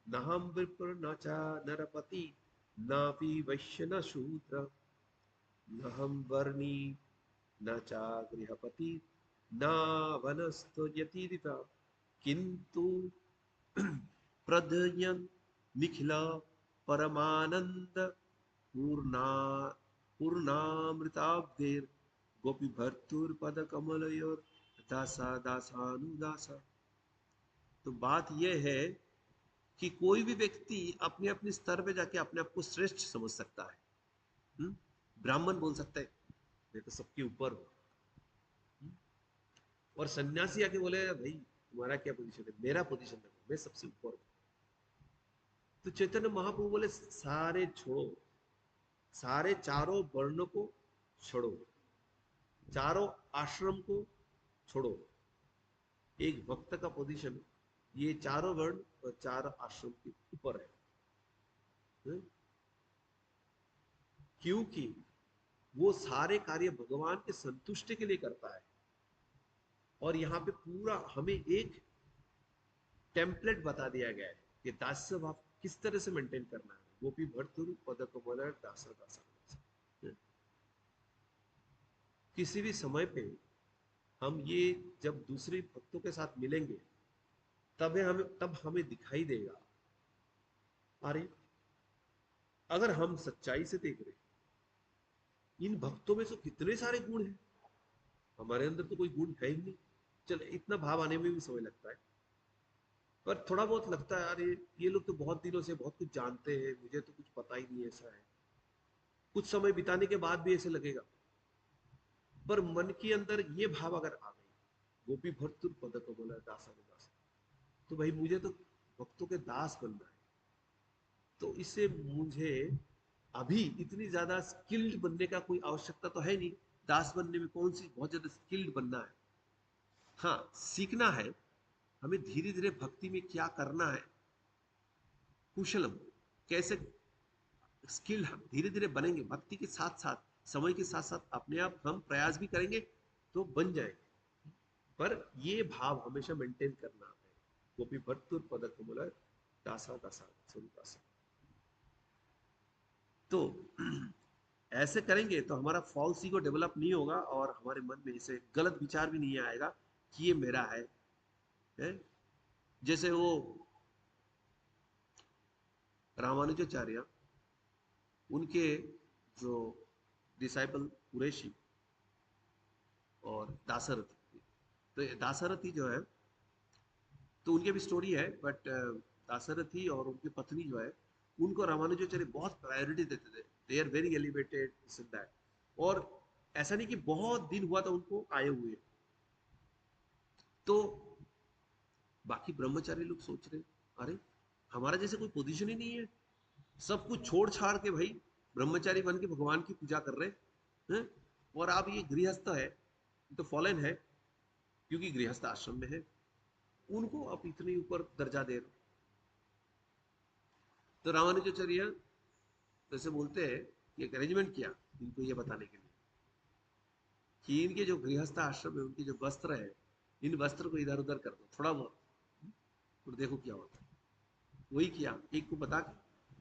न हम विप्र न चा नरपति न भी वैश्य न शूद्र, न हम वर्णी न चा गृहपति न वनस्तो यतीरिता, किंतु प्रदयन निखिला परमानंद पूर्णा पूर्णामृताब्धेर गोपी भर्तुर पद कमलयोर दासा दासानुदासा। तो बात यह है कि कोई भी व्यक्ति अपने अपने स्तर पे जाके अपने आप को श्रेष्ठ समझ सकता है। हुँ? ब्राह्मण बोल सकता है मैं तो सबके ऊपर हूँ, और सन्यासी आके बोले भाई तुम्हारा क्या पोजीशन है, मेरा पोजीशन देखो, मैं सबसे ऊपर हूँ। तो चैतन्य महाप्रभु बोले सारे छोड़ो, सारे चारों वर्णों को छोड़ो, चारों आश्रम को छोड़ो, एक भक्त का पोजीशन ये चारों वर्ण और चारों आश्रम के ऊपर है। हुँ? क्योंकि वो सारे कार्य भगवान के संतुष्टि के लिए करता है, और यहाँ पे पूरा हमें एक टेम्पलेट बता दिया गया है कि दास्य भाव किस तरह से मेंटेन करना है, गोपी भर्तुर पद कमल दासा दासा। किसी भी समय पे हम ये जब दूसरे भक्तों के साथ मिलेंगे तब हमें दिखाई देगा, अरे अगर हम सच्चाई से देख रहे इन भक्तों में तो कितने सारे गुण हैं, हमारे अंदर तो कोई गुण है ही नहीं। चल इतना भाव आने में भी समय लगता है, पर थोड़ा बहुत लगता है अरे ये लोग तो बहुत दिनों से बहुत कुछ जानते हैं, मुझे तो कुछ पता ही नहीं, ऐसा है। कुछ समय बिताने के बाद भी ऐसे लगेगा, पर मन के अंदर ये भाव अगर आ गई, गोपी भर्तुर पद कमल दासा दास, तो भाई मुझे तो भक्तों के दास बनना है। तो इससे मुझे अभी इतनी ज्यादा स्किल्ड बनने का कोई आवश्यकता तो है नहीं, दास बनने में कौन सी बहुत ज्यादा स्किल्ड बनना है। हाँ, सीखना है हमें धीरे धीरे भक्ति में क्या करना है, कुशलम कैसे स्किल्ड हम धीरे धीरे बनेंगे भक्ति के साथ साथ, समय के साथ साथ अपने आप हम प्रयास भी करेंगे तो बन जाएंगे। पर ये भाव हमेशा मेंटेन करना है। गोपी भट्टुर पद कमल दासा दासा स्वरूपासा। तो ऐसे करेंगे तो हमारा फॉल्स ईगो डेवलप नहीं होगा और हमारे मन में ऐसे गलत विचार भी नहीं आएगा कि ये मेरा है? जैसे वो रामानुजाचार्य, उनके जो डिसाइपल कुरैशी और दासरथी, तो दासरथी जो है तो उनके भी स्टोरी है, बट दासरथी और उनकी पत्नी जो है उनको रामानुजाचार्य बहुत प्रायोरिटी देते थे। They are very elevated this and that. और ऐसा नहीं कि बहुत दिन हुआ था उनको आए हुए, तो बाकी ब्रह्मचारी लोग सोच रहे अरे हमारा जैसे कोई पोजीशन ही नहीं है, सब कुछ छोड़ छाड़ के भाई ब्रह्मचारी बन के भगवान की पूजा कर रहे हैं, और आप ये गृहस्थ है तो फॉलन है क्योंकि गृहस्थ आश्रम में है, उनको आप इतने ऊपर दर्जा दे रहे। तो रामानुजाचार्य जैसे बोलते हैं कि एक अरेंजमेंट किया इनको ये बताने के लिए कि इनके जो गृहस्थ आश्रम है उनके जो वस्त्र है, इन वस्त्र को इधर उधर कर दो थोड़ा बहुत, और देखो क्या होता है। वही किया, एक को बता के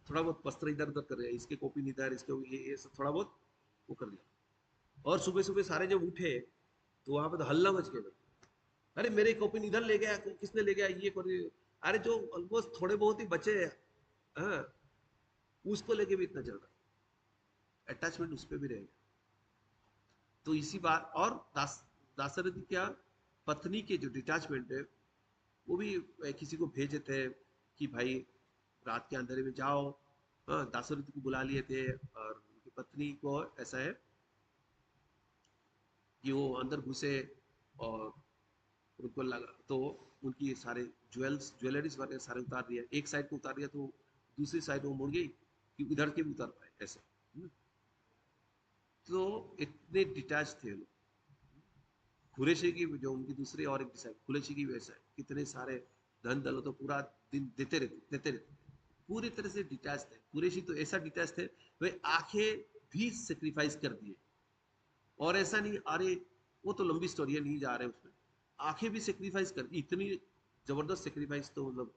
थोड़ा बहुत वस्त्र इधर उधर कर दिया, इसके कॉपी इधर, इसके ये सब थोड़ा बहुत वो कर दिया। और सुबह सुबह सारे जब उठे तो वहां पे तो हल्ला मच गया, अरे मेरे कॉपी इधर ले गया, किसने ले गया, ये कर, अरे जो ऑलमोस्ट थोड़े बहुत ही बचे हैं, हाँ, उसको लेके भी इतना चल रहा, अटैचमेंट उस पर भी रहेगा। तो इसी बात, और दासरथी क्या पत्नी के जो डिटैचमेंट है वो भी किसी को भेजे थे कि भाई रात के अंधेरे में जाओ। हाँ, दासरथी को बुला लिए थे और उनकी पत्नी को ऐसा है कि वो अंदर घुसे और उनको लगा तो उनकी सारे ज्वेलरीज वगैरह सारे उतार दिया, एक साइड को उतार दिया तो दूसरी साइड वो मुड़ गई कि इधर के भी उतार पाए ऐसे। तो इतने डिटैच थे लोग। कुरैशी की जो उनकी दूसरी और एक डिसाइपल कुरैशी की वैसा है, कितने सारे धन दलो तो पूरा दिन देते रहते पूरी तरह से डिटैच थे। कुरैशी तो ऐसा डिटैच थे वे आंखें भी सेक्रीफाइस कर दिए, और ऐसा नहीं अरे वो तो लंबी स्टोरी है नहीं जा रहे उसमें, आंखें भी सेक्रीफाइस कर दी। इतनी जबरदस्त सेक्रीफाइस तो मतलब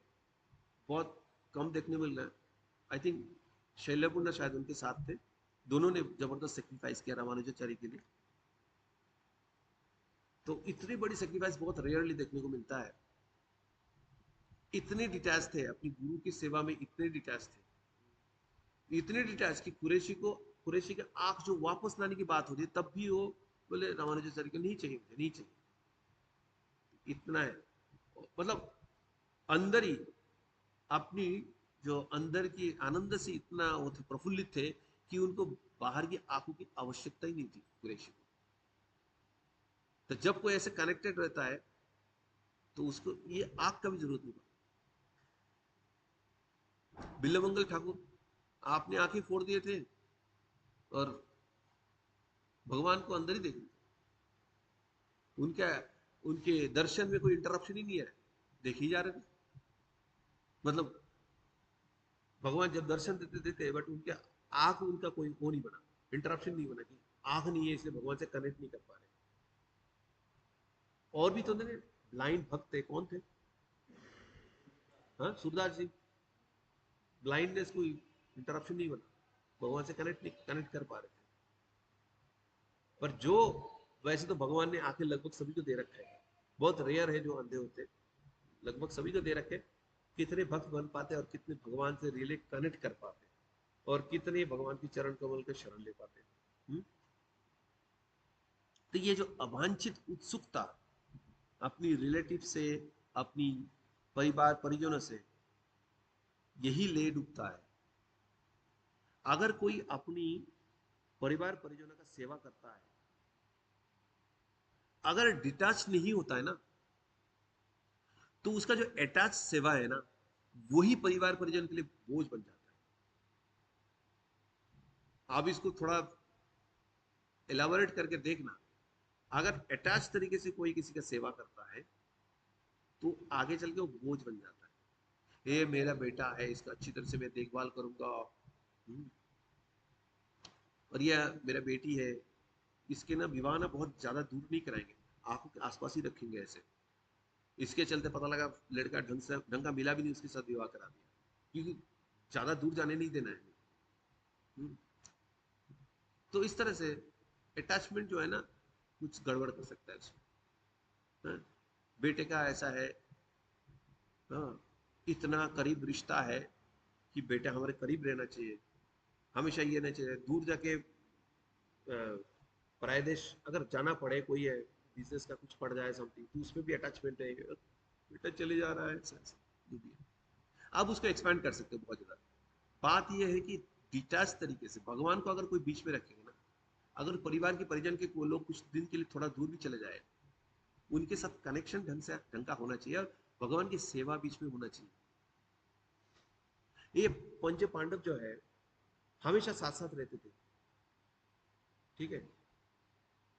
बहुत कम देखने मिल रहा है। आई थिंक शैल्यपुर शायद उनके साथ थे, दोनों ने जबरदस्त सेक्रीफाइस किया रामानुजाचार्य के लिए। तो इतनी बड़ी सेक्रीफाइस बहुत रेयरली देखने को मिलता है। इतने डिटैच थे अपनी गुरु की सेवा में, इतने डिटैच थे, इतने डिटैच कि कुरैशी के आंख जो वापस लाने की बात होती है तब भी वो बोले रामानुजाचार्य को नहीं चाहिए, मुझे नहीं चाहिए। इतना है, मतलब अंदर ही अपनी जो अंदर की आनंद से इतना वो थे, प्रफुल्लित थे कि उनको बाहर की आंखों की आवश्यकता ही नहीं थी कुरैशी को। तो जब कोई ऐसे कनेक्टेड रहता है तो उसको ये आंख का भी जरूरत नहीं पड़ती। बिल्लमंगल ठाकुर आपने आंखें फोड़ दिए थे और भगवान को अंदर ही देख लिया, उनका उनके दर्शन में कोई इंटरप्शन ही नहीं है, देख ही जा रहे थे। मतलब भगवान जब दर्शन देते देते बट उनके आंख उनका कोई वो नहीं बना, इंटरप्शन नहीं बना कि आंख नहीं है इसलिए भगवान से कनेक्ट नहीं कर पा रहे। और भी तो ब्लाइंड भक्त थे, कौन थे? हाँ, सूरदास जी, ब्लाइंडनेस कोई इंटरप्शन नहीं बना, भगवान से कनेक्ट कर पा रहे थे। पर जो वैसे तो भगवान ने आंखें लगभग सभी को दे रखा है, बहुत रेयर है जो अंधे होते, लगभग सभी को दे रखे। कितने भक्त बन पाते और कितने भगवान से रियली कनेक्ट कर पाते और कितने भगवान की चरण कमल के शरण ले पाते। तो ये जो अवांछित उत्सुकता अपनी रिलेटिव से, अपनी परिवार परिजनों से, यही ले डूबता है। अगर कोई अपनी परिवार परिजनों का सेवा करता है, अगर डिटैच नहीं होता है ना, तो उसका जो अटैच सेवा है ना, वही परिवार परिजन के लिए बोझ बन जाता है। आप इसको थोड़ा एलाबोरेट करके देखना, अगर अटैच तरीके से कोई किसी का सेवा करता है तो आगे चल के वो बोझ बन जाता है। ये मेरा बेटा है, इसका अच्छी तरह से मैं देखभाल करूंगा, और यह मेरा बेटी है, इसके ना विवाह ना बहुत ज्यादा दूर नहीं कराएंगे, आंखों के आसपास ही रखेंगे ऐसे। इसके चलते पता लगा लड़का ढंग का मिला भी नहीं, उसके साथ विवाह करा दिया, क्योंकि ज्यादा दूर जाने नहीं देना है। हम्म, तो इस तरह से अटैचमेंट जो है ना कुछ गड़बड़ कर सकता है इसमें। हाँ, बेटे का ऐसा है, हाँ, इतना करीब रिश्ता है कि बेटा हमारे करीब रहना चाहिए, हमेशा ये नहीं चाहिए दूर जाके पराये देश अगर जाना पड़े, कोई है बिजनेस का कुछ पड़ जाए समथिंग, तो उसमें भी अटैचमेंट है, बेटा चले जा रहा है ऐसा ऐसा, जो भी है। आप उसको एक्सपैंड कर सकते हो बहुत ज्यादा। बात यह है कि डिटैच तरीके से भगवान को अगर कोई बीच में रखेंगे ना, अगर परिवार के परिजन के कोई लोग कुछ दिन के लिए थोड़ा दूर भी चले जाए, उनके साथ कनेक्शन ढंग का होना चाहिए, और भगवान की सेवा बीच में होना चाहिए। ये पंच पांडव जो है हमेशा साथ साथ रहते थे, ठीक है,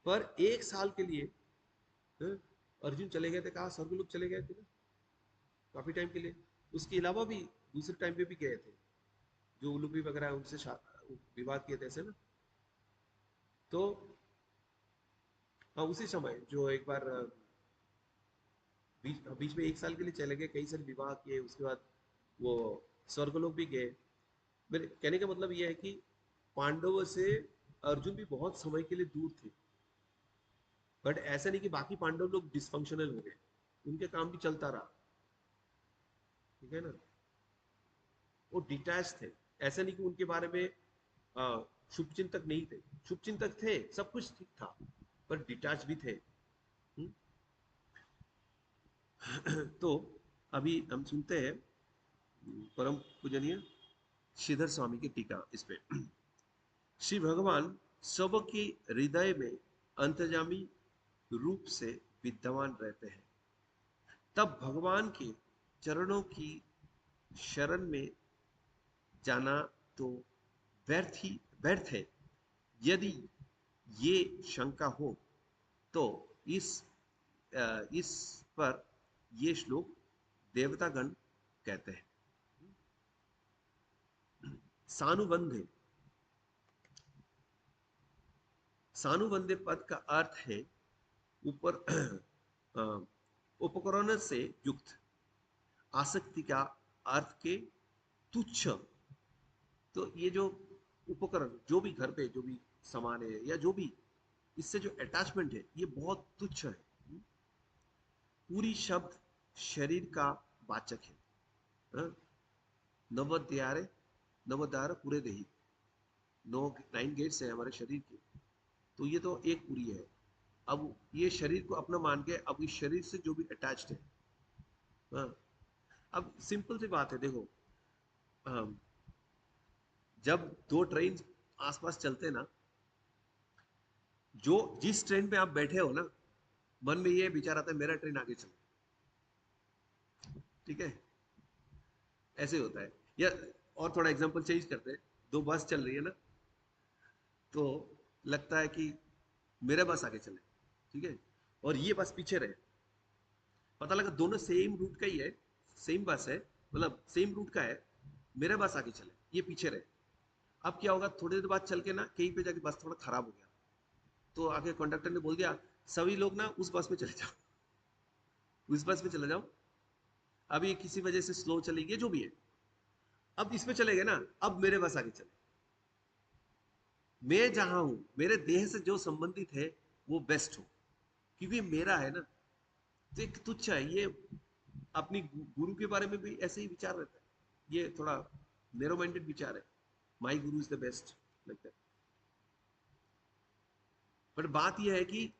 पर एक साल के लिए हाँ, अर्जुन चले गए थे, कहा स्वर्गलोक चले गए थे ना काफी टाइम के लिए। उसके अलावा भी दूसरे टाइम पे भी गए थे, जो उलूपी वगैरह उनसे विवाह किए थे ऐसे ना। तो हाँ, उसी समय जो एक बार बीच में एक साल के लिए चले गए, कई सारे विवाह किए, उसके बाद वो स्वर्गलोक भी गए। मेरे कहने का मतलब यह है कि पांडवों से अर्जुन भी बहुत समय के लिए दूर थे, बट ऐसा नहीं कि बाकी पांडव लोग डिसफंक्शनल हो गए, उनके काम भी चलता रहा, ठीक है ना। वो डिटैच थे, ऐसा नहीं कि उनके बारे में शुभचिंतक नहीं थे, शुभचिंतक थे, सब कुछ ठीक था, पर डिटैच भी थे। हुँ? तो अभी हम सुनते हैं परम पूजनीय श्रीधर स्वामी की टीका इस पे। श्री भगवान सबके हृदय में अंतर्यामी रूप से विद्यमान रहते हैं, तब भगवान के चरणों की शरण में जाना तो व्यर्थ है। यदि ये शंका हो तो इस इस पर ये श्लोक देवतागण कहते हैं। सानुबंध, सानुबंध पद का अर्थ है ऊपर उपकरण से युक्त, आसक्ति का अर्थ के तुच्छ। तो ये जो उपकरण, जो भी घर पे जो भी सामान है या जो भी इससे जो अटैचमेंट है, ये बहुत तुच्छ है। पूरी शब्द शरीर का वाचक है। हाँ? नवद्यारे, नवद्वार पूरे देही, 9 गेट्स है हमारे शरीर के, तो ये तो एक पूरी है। अब ये शरीर को अपना मान के, अब इस शरीर से जो भी अटैच्ड है, हाँ, अब सिंपल सी बात है, देखो, जब दो ट्रेन आसपास चलते ना, जो जिस ट्रेन पे आप बैठे हो ना, मन में ये विचार आता है मेरा ट्रेन आगे चले, ठीक है, ऐसे होता है। या और थोड़ा एग्जांपल चेंज करते हैं, दो बस चल रही है ना, तो लगता है कि मेरा बस आगे चले, ठीक है, और ये बस पीछे रहे, पता लगा दोनों सेम रूट का ही है, सेम बस है, मतलब सेम रूट का है, मेरा बस आगे चले, ये पीछे रहे। अब क्या होगा, थोड़ी देर बाद चल के ना कहीं पे जाके बस थोड़ा खराब हो गया, तो आगे कंडक्टर ने बोल दिया सभी लोग ना उस बस में चले जाओ, उस बस में चले जाओ, अब ये किसी वजह से स्लो चलेगी, जो भी है, अब इसमें चले गए ना, अब मेरे बस आगे चले, मैं जहां हूं, मेरे देह से जो संबंधित है वो बेस्ट हो, क्योंकि मेरा है ना। तो एक तुच्छ है ये, अपनी गुरु के बारे में भी ऐसे ही विचार रहता है, ये थोड़ा नेरो माइंडेड विचार है, माई गुरु इज द बेस्ट लगता है। बट बात यह है कि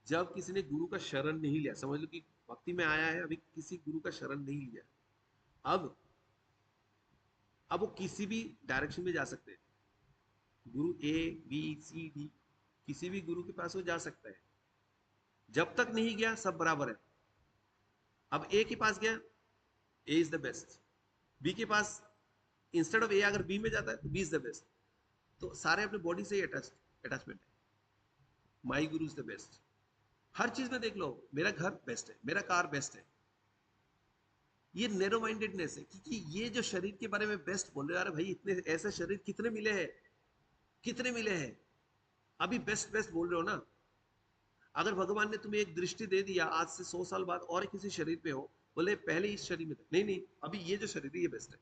जब किसी ने गुरु का शरण नहीं लिया, समझ लो कि भक्ति में आया है, अभी किसी गुरु का शरण नहीं लिया, अब अब वो किसी भी डायरेक्शन में जा सकते हैं, गुरु A B C D, किसी भी गुरु के पास वो जा सकता है, जब तक नहीं गया सब बराबर है। अब ए के पास गया, ए इज द बेस्ट, बी के पास इंस्टेड ऑफ ए अगर बी में जाता है तो बी इज द बेस्ट, तो सारे अपने बॉडी से ही अटैचमेंट है, माई गुरु इज द बेस्ट। हर चीज में देख लो, मेरा घर बेस्ट है, मेरा कार बेस्ट है। ये नैरो माइंडेडनेस है, क्योंकि ये जो शरीर के बारे में बेस्ट बोल रहे हो, अरे भाई इतने ऐसे शरीर कितने मिले हैं, कितने मिले हैं, अभी बेस्ट बेस्ट बोल रहे हो ना। अगर भगवान ने तुम्हें एक दृष्टि दे दिया आज से 100 साल बाद और किसी शरीर पे हो, बोले पहले इस शरीर में थे, नहीं नहीं अभी ये जो शरीर है ये बेस्ट है,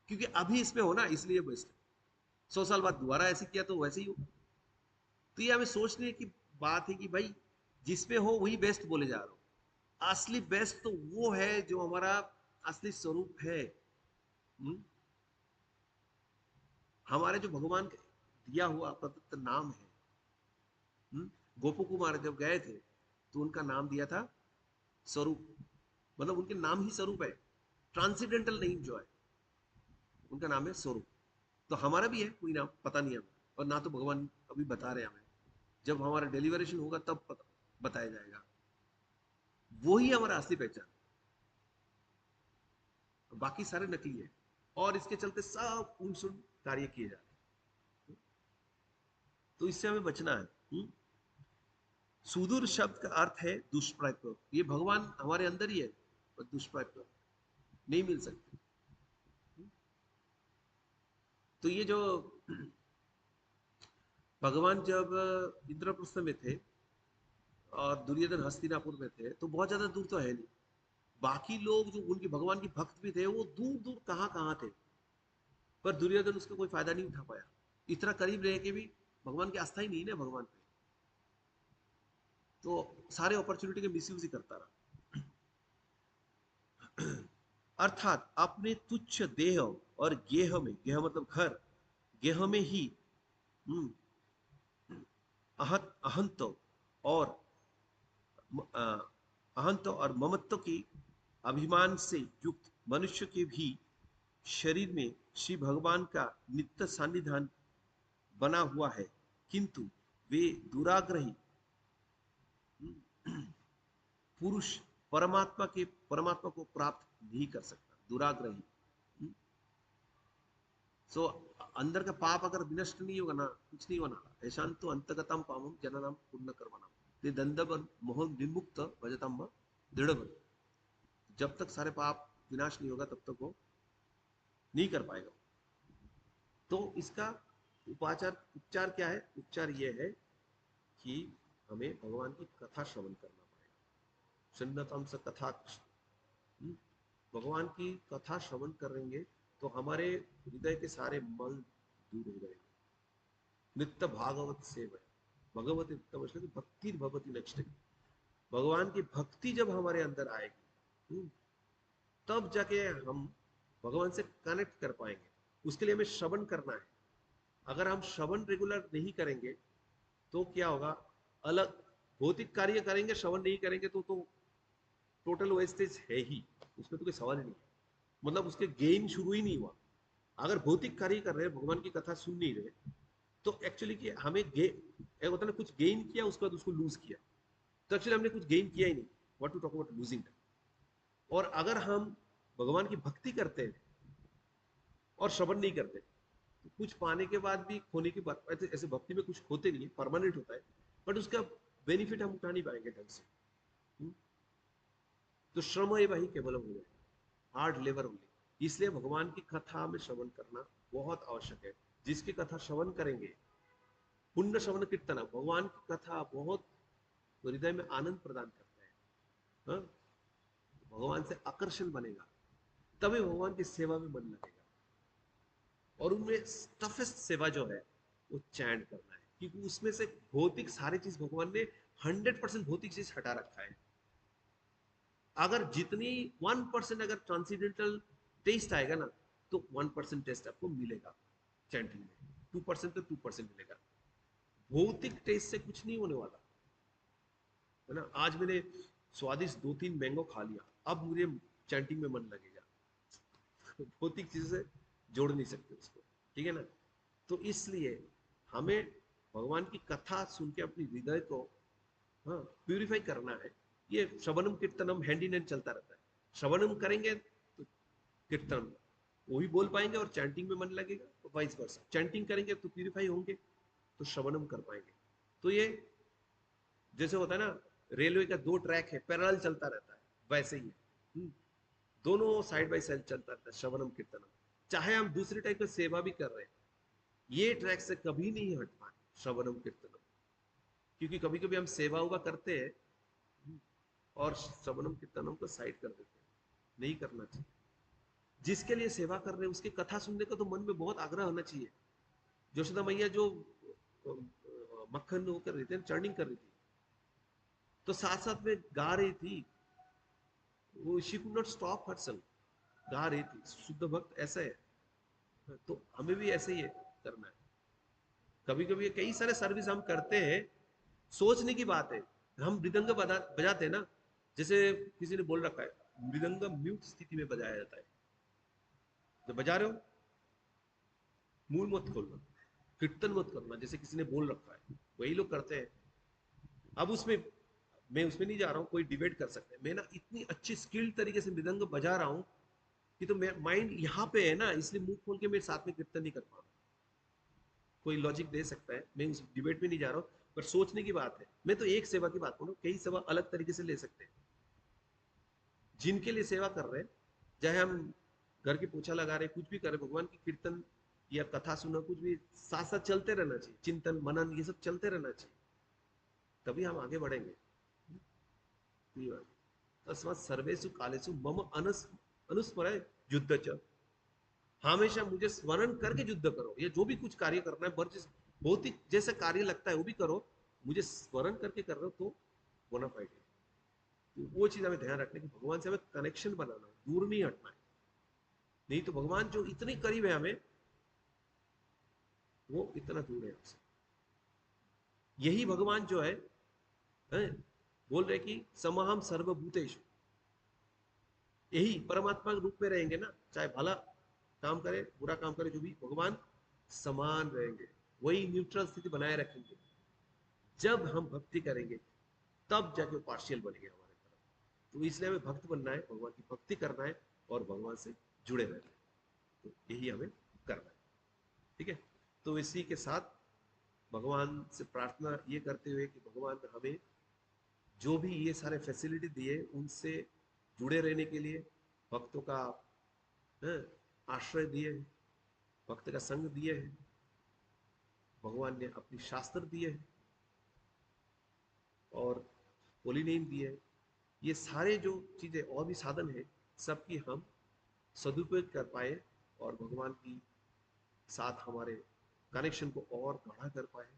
क्योंकि अभी इसमें हो ना इसलिए बेस्ट है। 100 साल बाद दोबारा ऐसे किया तो वैसे ही हो। तो ये हमें सोचने की बात है कि भाई जिसमें हो वही बेस्ट बोले जा रहे हो। असली बेस्ट तो वो है जो हमारा असली स्वरूप है। हम्म? हमारे जो भगवान का दिया हुआ प्रदत्त नाम है। गोपू कुमार जब गए थे तो उनका नाम दिया था स्वरूप, मतलब उनके नाम ही स्वरूप है, ट्रांसीडेंटल नेम जो है उनका नाम है स्वरूप। तो हमारा भी है कोई नाम, पता नहीं हमें, और ना तो भगवान अभी बता रहे हमें, जब हमारा डिलीवरेशन होगा तब बताया जाएगा। वो ही हमारा असली पहचान, बाकी सारे नकली है। और इसके चलते सब उन कार्य किए जा रहे हैं। तो इससे हमें बचना है। सुदूर शब्द का अर्थ है दुष्प्रयोग। ये भगवान हमारे अंदर ही है, पर दुष्प्रयोग नहीं मिल सकते। तो ये जो भगवान जब इंद्रप्रस्थ में थे और दुर्योधन हस्तिनापुर में थे, तो बहुत ज्यादा दूर तो है नहीं। बाकी लोग जो उनके भगवान की भक्त भी थे वो दूर दूर कहाँ कहाँ थे, पर दुर्योधन उसका कोई फायदा नहीं उठा पाया। इतना करीब रह के भी भगवान की आस्था ही नहीं ना भगवान पे, तो सारे अपॉर्चुनिटी के मिसयूज ही करता रहा। अर्थात अपने तुच्छ देह और गेह में, गेह मतलब घर, गेह में ही हम्म, अहंत और अहंत और ममत्व की अभिमान से युक्त मनुष्य के भी शरीर में श्री भगवान का नित्य सानिध्यान बना हुआ है, किंतु वे दुराग्रही पुरुष परमात्मा को प्राप्त नहीं कर सकता। दुराग्रही, सो अंदर का पाप अगर विनष्ट नहीं होगा ना, कुछ नहीं होना। ऐसा तो अंतगतम पामम जननम पुण्य कर्मणाम ते दंडवन मोह विमुक्त भजतम दृढ़। जब तक सारे पाप विनाश नहीं होगा तब तक वो नहीं कर पाएगा। तो इसका उपचार क्या है? उपचार ये है कि हमें भगवान की कथा श्रवण करना पड़ेगा। सुन्नतम स कथा कृष्ण, भगवान की कथा श्रवण करेंगे तो हमारे हृदय के सारे मल दूर हो जाएंगे। नित्य भागवत सेवा, भगवती भक्ति भगवती नष्ट, भगवान की भक्ति जब हमारे अंदर आएगी तब जाके हम भगवान से कनेक्ट कर पाएंगे। उसके लिए हमें श्रवण करना है। अगर हम श्रवण रेगुलर नहीं करेंगे तो क्या होगा? अलग भौतिक कार्य करेंगे, श्रवण नहीं करेंगे तो टोटल वेस्टेज है ही, उसमें तो कोई सवाल ही नहीं है। मतलब उसके गेन शुरू ही नहीं हुआ। अगर भौतिक कार्य कर रहे हैं, भगवान की कथा सुन नहीं रहे, तो एक्चुअली कि हमें होता ना, कुछ गेन किया उसके बाद उसको लूज किया, तो एक्चुअली हमने कुछ गेन किया ही नहीं। What to talk about losing. और अगर हम भगवान की भक्ति करते हैं और श्रवण नहीं करते, तो कुछ पाने के बाद भी खोने की बात, ऐसे भक्ति में कुछ खोते नहीं है, परमानेंट होता है, बट उसका बेनिफिट हम उठा नहीं पाएंगे ढंग से। तो श्रम है वही केवल हो जाए, हार्ड लेबर ओनली। इसलिए भगवान की कथा में श्रवण करना बहुत आवश्यक है। जिसकी कथा श्रवण करेंगे, पुण्य श्रवण कीर्तन, भगवान की कथा बहुत हृदय में आनंद प्रदान करता है। हाँ? भगवान से आकर्षण बनेगा, तभी भगवान की सेवा में मन लगेगा। और उनमें टफेस्ट सेवा जो है वो चैंट करना है, क्योंकि उसमें से भौतिक सारी चीज भगवान ने 100% भौतिक चीज हटा रखा है। अगर जितनी 1% अगर ट्रांसीडेंटल टेस्ट आएगा ना, तो 1% टेस्ट आपको मिलेगा चैंटिंग में, 2% तो 2% मिलेगा। भौतिक टेस्ट से कुछ नहीं होने वाला है ना। आज मैंने स्वादिष्ट 2-3 मैंगो खा लिया, अब मुझे चैंटिंग में मन लगेगा। भौतिक चीज से जोड़ नहीं सकते उसको, ठीक है ना। तो इसलिए हमें भगवान की कथा सुन के अपनी हृदय को प्यूरिफाई करना है। ये श्रवणम कीर्तनम हैंड इन हैंड चलता रहता है। श्रवणम करेंगे तो कीर्तन वो भी बोल पाएंगे और चैंटिंग में मन लगेगा, तो वाइस वर्सा। चैंटिंग करेंगे तो प्यूरिफाई होंगे, तो श्रवणम कर पाएंगे। तो ये जैसे होता है ना, रेलवे का दो ट्रैक है, पैरेलल चलता रहता है, वैसे ही है। दोनों साइड बाय साइड चलता रहता है, श्रवणम कीर्तनम। चाहे हम दूसरे टाइप का सेवा भी कर रहे हैं, ये ट्रैक से कभी नहीं हटना है, श्रवणम कीर्तनम। क्योंकि कभी कभी हम सेवा उवा करते हैं और श्रवणम कीर्तनम को साइड कर देते हैं, नहीं करना चाहिए। जिसके लिए सेवा कर रहे हैं उसकी कथा सुनने का तो मन में बहुत आग्रह होना चाहिए। यशोदा मैया जो मक्खन वो कर रही थी, चर्निंग कर रही थी, तो साथ साथ में गा रही थी, वो she could not stop herself, गा रही थी। शुद्ध भक्त ऐसा है, तो हमें भी ऐसे ही है, करना है। कभी कभी कई सारे सर्विस हम करते हैं, सोचने की बात है। हम मृदंग बजाते हैं ना, जैसे किसी ने बोल रखा है मृदंग म्यूट स्थिति में बजाया जाता है। जब बजा रहे हो मुंह मत खोलना, कीर्तन मत करना, जैसे किसी ने बोल रखा है, वही लोग करते हैं। अब उसमें मैं उसमें नहीं जा रहा हूँ, कोई डिबेट कर सकते हैं। मैं ना इतनी अच्छी स्किल्ड तरीके से मृदंग बजा रहा हूँ कि तो मेरा माइंड यहाँ पे है ना, इसलिए मुंह खोल के मैं साथ में कीर्तन नहीं कर पा रहा। कोई लॉजिक दे सकता है, मैं उस डिबेट में नहीं जा रहा हूँ, पर सोचने की बात है। मैं तो एक सेवा की बात करूँ, कई सेवा अलग तरीके से ले सकते हैं। जिनके लिए सेवा कर रहे हैं, चाहे हम घर की पोछा लगा रहे, कुछ भी कर रहे, भगवान की कीर्तन या कथा सुना, कुछ भी साथ साथ चलते रहना चाहिए। चिंतन मनन ये सब चलते रहना चाहिए, तभी हम आगे बढ़ेंगे। तस्मात् सर्वेषु कालेषु मम अनुस्मर युद्ध च, हमेशा मुझे स्मरण करके युद्ध करो। ये जो भी कुछ कार्य करना है, वर्ज भौतिक जैसा कार्य लगता है वो भी करो, मुझे स्मरण करके कर रहे हो तो बोनाफाइड है। तो वो चीज हमें ध्यान रखने की, भगवान से हमें कनेक्शन बनाना है, दूर नहीं हटना है। नहीं तो भगवान जो इतनी करीब है हमें, वो इतना दूर है हमसे। यही भगवान जो है बोल रहे कि समहम सर्वभूतेषु, यही परमात्मा के रूप में रहेंगे ना, चाहे भला काम करे बुरा काम करे, जो भी भगवान समान रहेंगे, वही न्यूट्रल स्थिति बनाए रखेंगे। जब हम भक्ति करेंगे तब जाके पार्शियल बनेंगे हमारे तरफ। तो इसलिए हमें भक्त बनना है, भगवान की भक्ति करना है और भगवान से जुड़े रहना है। तो यही हमें करना है। ठीक है, तो इसी के साथ भगवान से प्रार्थना ये करते हुए कि भगवान हमें जो भी ये सारे फैसिलिटी दिए, उनसे जुड़े रहने के लिए, भक्तों का आश्रय दिए, भक्त का संग दिए है, भगवान ने अपनी शास्त्र दिए है और होली नेम दिए है। ये सारे जो चीजें और भी साधन है, सबकी हम सदुपयोग कर पाए और भगवान की साथ हमारे कनेक्शन को और गाढ़ा कर पाए।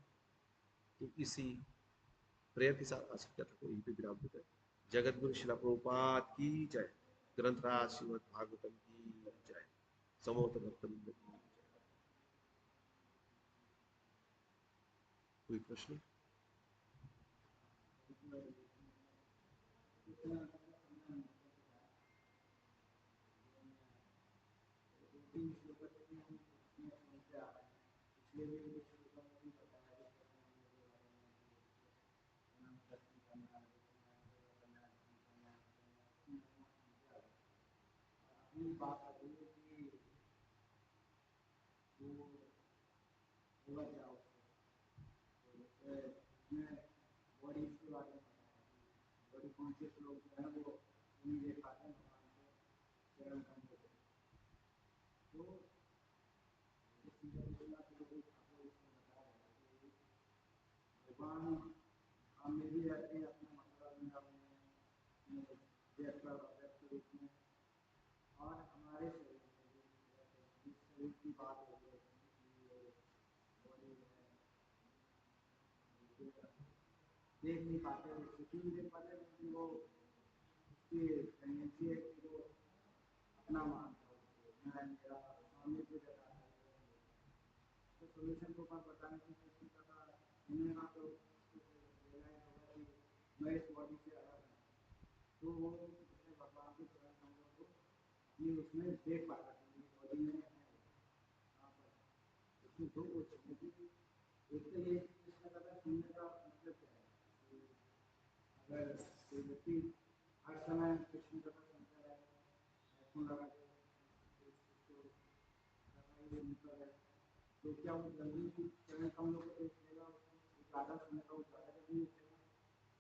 तो इसी प्रेयर के साथ आज की कथा को यहीं पे विराम देते हैं। जगत गुरु शिला प्रभुपाद की जय। ग्रंथराज श्रीमद् भागवतम की जय। समोत भक्तवृंद की जय। कोई प्रश्न?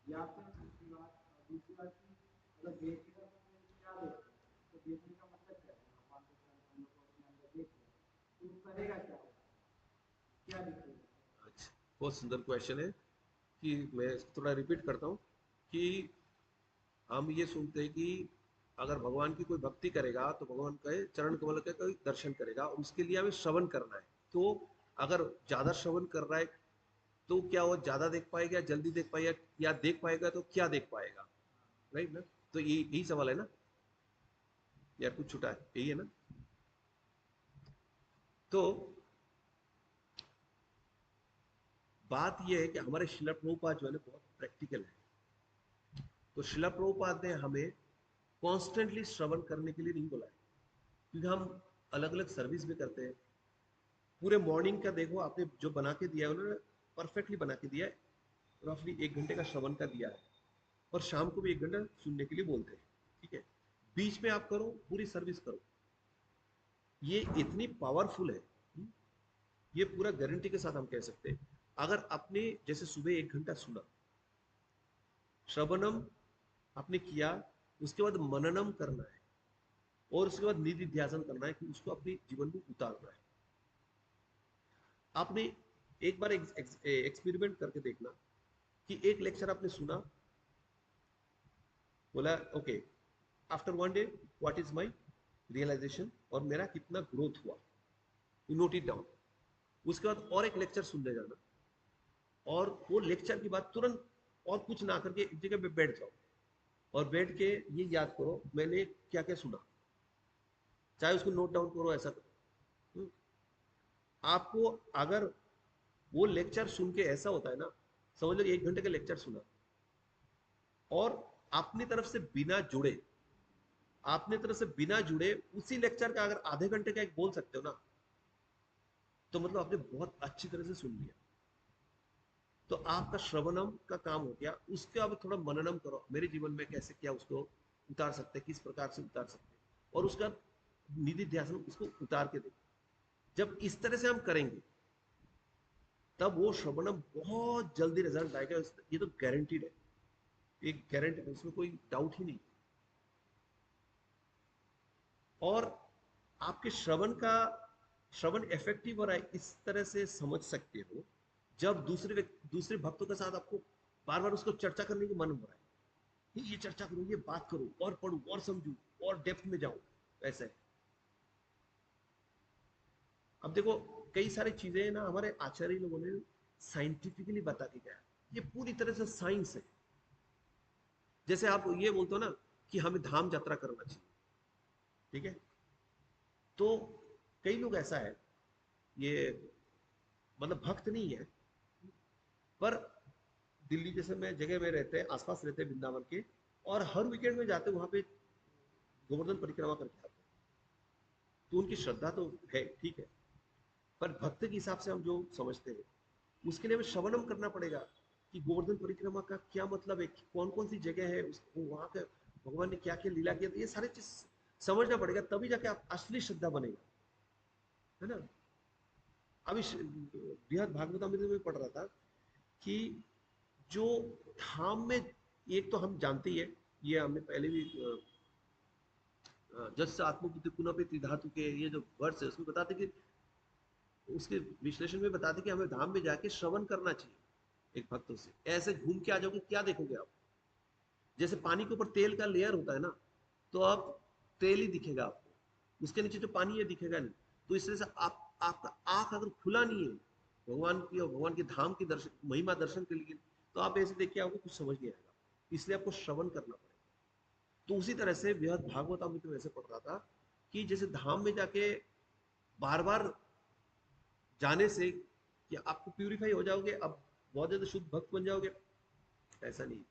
या फिर दूसरी बात की अगर देखने का मतलब क्या देखते हैं तो देखने का मतलब क्या है भगवान को हम लोग को अपने अंदर देख रहे हैं तो करेगा क्या क्या दिखेगा। अच्छा, बहुत सुंदर क्वेश्चन है कि मैं थोड़ा रिपीट करता हूँ कि हम ये सुनते हैं कि अगर भगवान की कोई भक्ति करेगा तो भगवान के चरण कमल के कोई दर्शन करेगा और उसके लिए हमें श्रवण करना है। तो अगर ज्यादा श्रवण कर रहा है तो क्या वो ज्यादा देख पाएगा, जल्दी देख पाएगा, या देख पाएगा तो क्या देख पाएगा, राइट ना? तो यही सवाल है ना, या कुछ छुटा है, यही है ना? तो बात यह है कि हमारे शिला प्रभुपाद जो है ना बहुत प्रैक्टिकल है। तो शिला प्रभुपाद ने हमें कॉन्स्टेंटली श्रवण करने के लिए नहीं बोला है, क्योंकि हम अलग अलग सर्विस भी करते हैं। पूरे मॉर्निंग का देखो, आपने जो बना के दिया है उन्होंने परफेक्टली बना के दिया है, रफली 1 घंटे का श्रवण का दिया है, और शाम को भी 1 घंटा सुनने के लिए बोलते हैं। ठीक है, बीच में आप करो, पूरी सर्विस करो, ये इतनी पावरफुल है। ये पूरा गारंटी के साथ हम कह सकते हैं। अगर आपने जैसे सुबह 1 घंटा सुना, श्रवणम आपने किया, उसके बाद मननम करना है, और उसके बाद निधि ध्यान करना है कि उसको अपने जीवन में उतारना है। आपने एक बार एक्सपेरिमेंट करके देखना कि एक लेक्चर आपने सुना, बोला okay after 1 day what is my realisation और मेरा कितना ग्रोथ हुआ, यू नोट इट डाउन। उसके बाद और एक लेक्चर सुनने जाना, और वो लेक्चर की बात तुरंत और कुछ ना करके एक जगह पे बैठ जाओ, और बैठ के ये याद करो मैंने क्या क्या सुना, चाहे उसको नोट डाउन करो, ऐसा करो। आपको अगर वो लेक्चर सुन के ऐसा होता है ना, समझ लो 1 घंटे का लेक्चर सुना और अपनी तरफ से बिना जुड़े, आपने तरफ से बिना जुड़े उसी लेक्चर का अगर आधे घंटे का एक बोल सकते हो ना, तो मतलब आपने बहुत अच्छी तरह से सुन लिया। तो आपका श्रवणम का काम हो गया। उसके अब थोड़ा मननम करो, मेरे जीवन में कैसे क्या उसको उतार सकते हैं, किस प्रकार से उतार सकते हैं, और उसका निधि ध्यान उसको उतार के देखो। जब इस तरह से हम करेंगे तब वो श्रवणम बहुत जल्दी रिजल्ट आएगा, ये तो गारंटीड है, एक गारंटी, उसमें कोई डाउट ही नहीं। और आपके श्रवण इफेक्टिव हो रहा है इस तरह से समझ सकते हो, जब दूसरे भक्तों के साथ आपको बार बार उसको चर्चा करने की मन हो रहा है, ये चर्चा करो, ये बात करो, और पढ़ो, और समझो, और डेप्थ में जाओ, ऐसा है। अब देखो, कई सारी चीजें ना हमारे आचार्य लोगों ने साइंटिफिकली बता के गया, ये पूरी तरह से साइंस है। जैसे आप ये बोलते हो ना कि हमें धाम यात्रा करना चाहिए, ठीक है, तो कई लोग ऐसा है, ये मतलब भक्त नहीं है, पर दिल्ली जैसे में जगह में रहते हैं, आसपास रहते हैं वृंदावन के, और हर वीकेंड में जाते हैं वहां पे गोवर्धन परिक्रमा करके आते हैं। तो उनकी श्रद्धा तो है, ठीक है, पर भक्त के हिसाब से हम जो समझते हैं उसके लिए हमें श्रवणम करना पड़ेगा कि गोवर्धन परिक्रमा का क्या मतलब है, कौन कौन सी जगह है, वहां का भगवान ने क्या क्या लीला किया, ये सारी चीज समझना पड़ेगा, तभी जाके आप असली श्रद्धा बनेगा, है ना? अभी बृहद भागवत में पढ़ रहा था कि जो धाम में, एक तो हम जानते ही है, ये हमने पहले भी जस आत्मबुद्धि पुनः पे त्रिधातु के ये जो वर्ड्स है उसमें बताते कि उसके विश्लेषण में बताते कि हमें धाम में जाके श्रवण करना चाहिए। एक भक्तों से ऐसे घूम के आ जाओगे, क्या देखोगे आप? जैसे पानी के ऊपर तेल का लेयर होता है ना, तो आप तेल ही दिखेगा आपको, उसके नीचे जो पानी है दिखेगा नहीं। तो इस तरह से आपका आंख अगर खुला नहीं है भगवान की और भगवान के धाम की दर्शन, महिमा दर्शन के लिए, तो आप ऐसे देख के आओगे, कुछ समझ नहीं आएगा, इसलिए आपको श्रवण करना पड़ेगा। तो उसी तरह से बृहद भागवत में ऐसे पढ़ रहा था कि जैसे धाम में जाके बार बार जाने से कि आपको प्यूरिफाई हो जाओगे, अब बहुत ज्यादा शुद्ध भक्त बन जाओगे, ऐसा नहीं।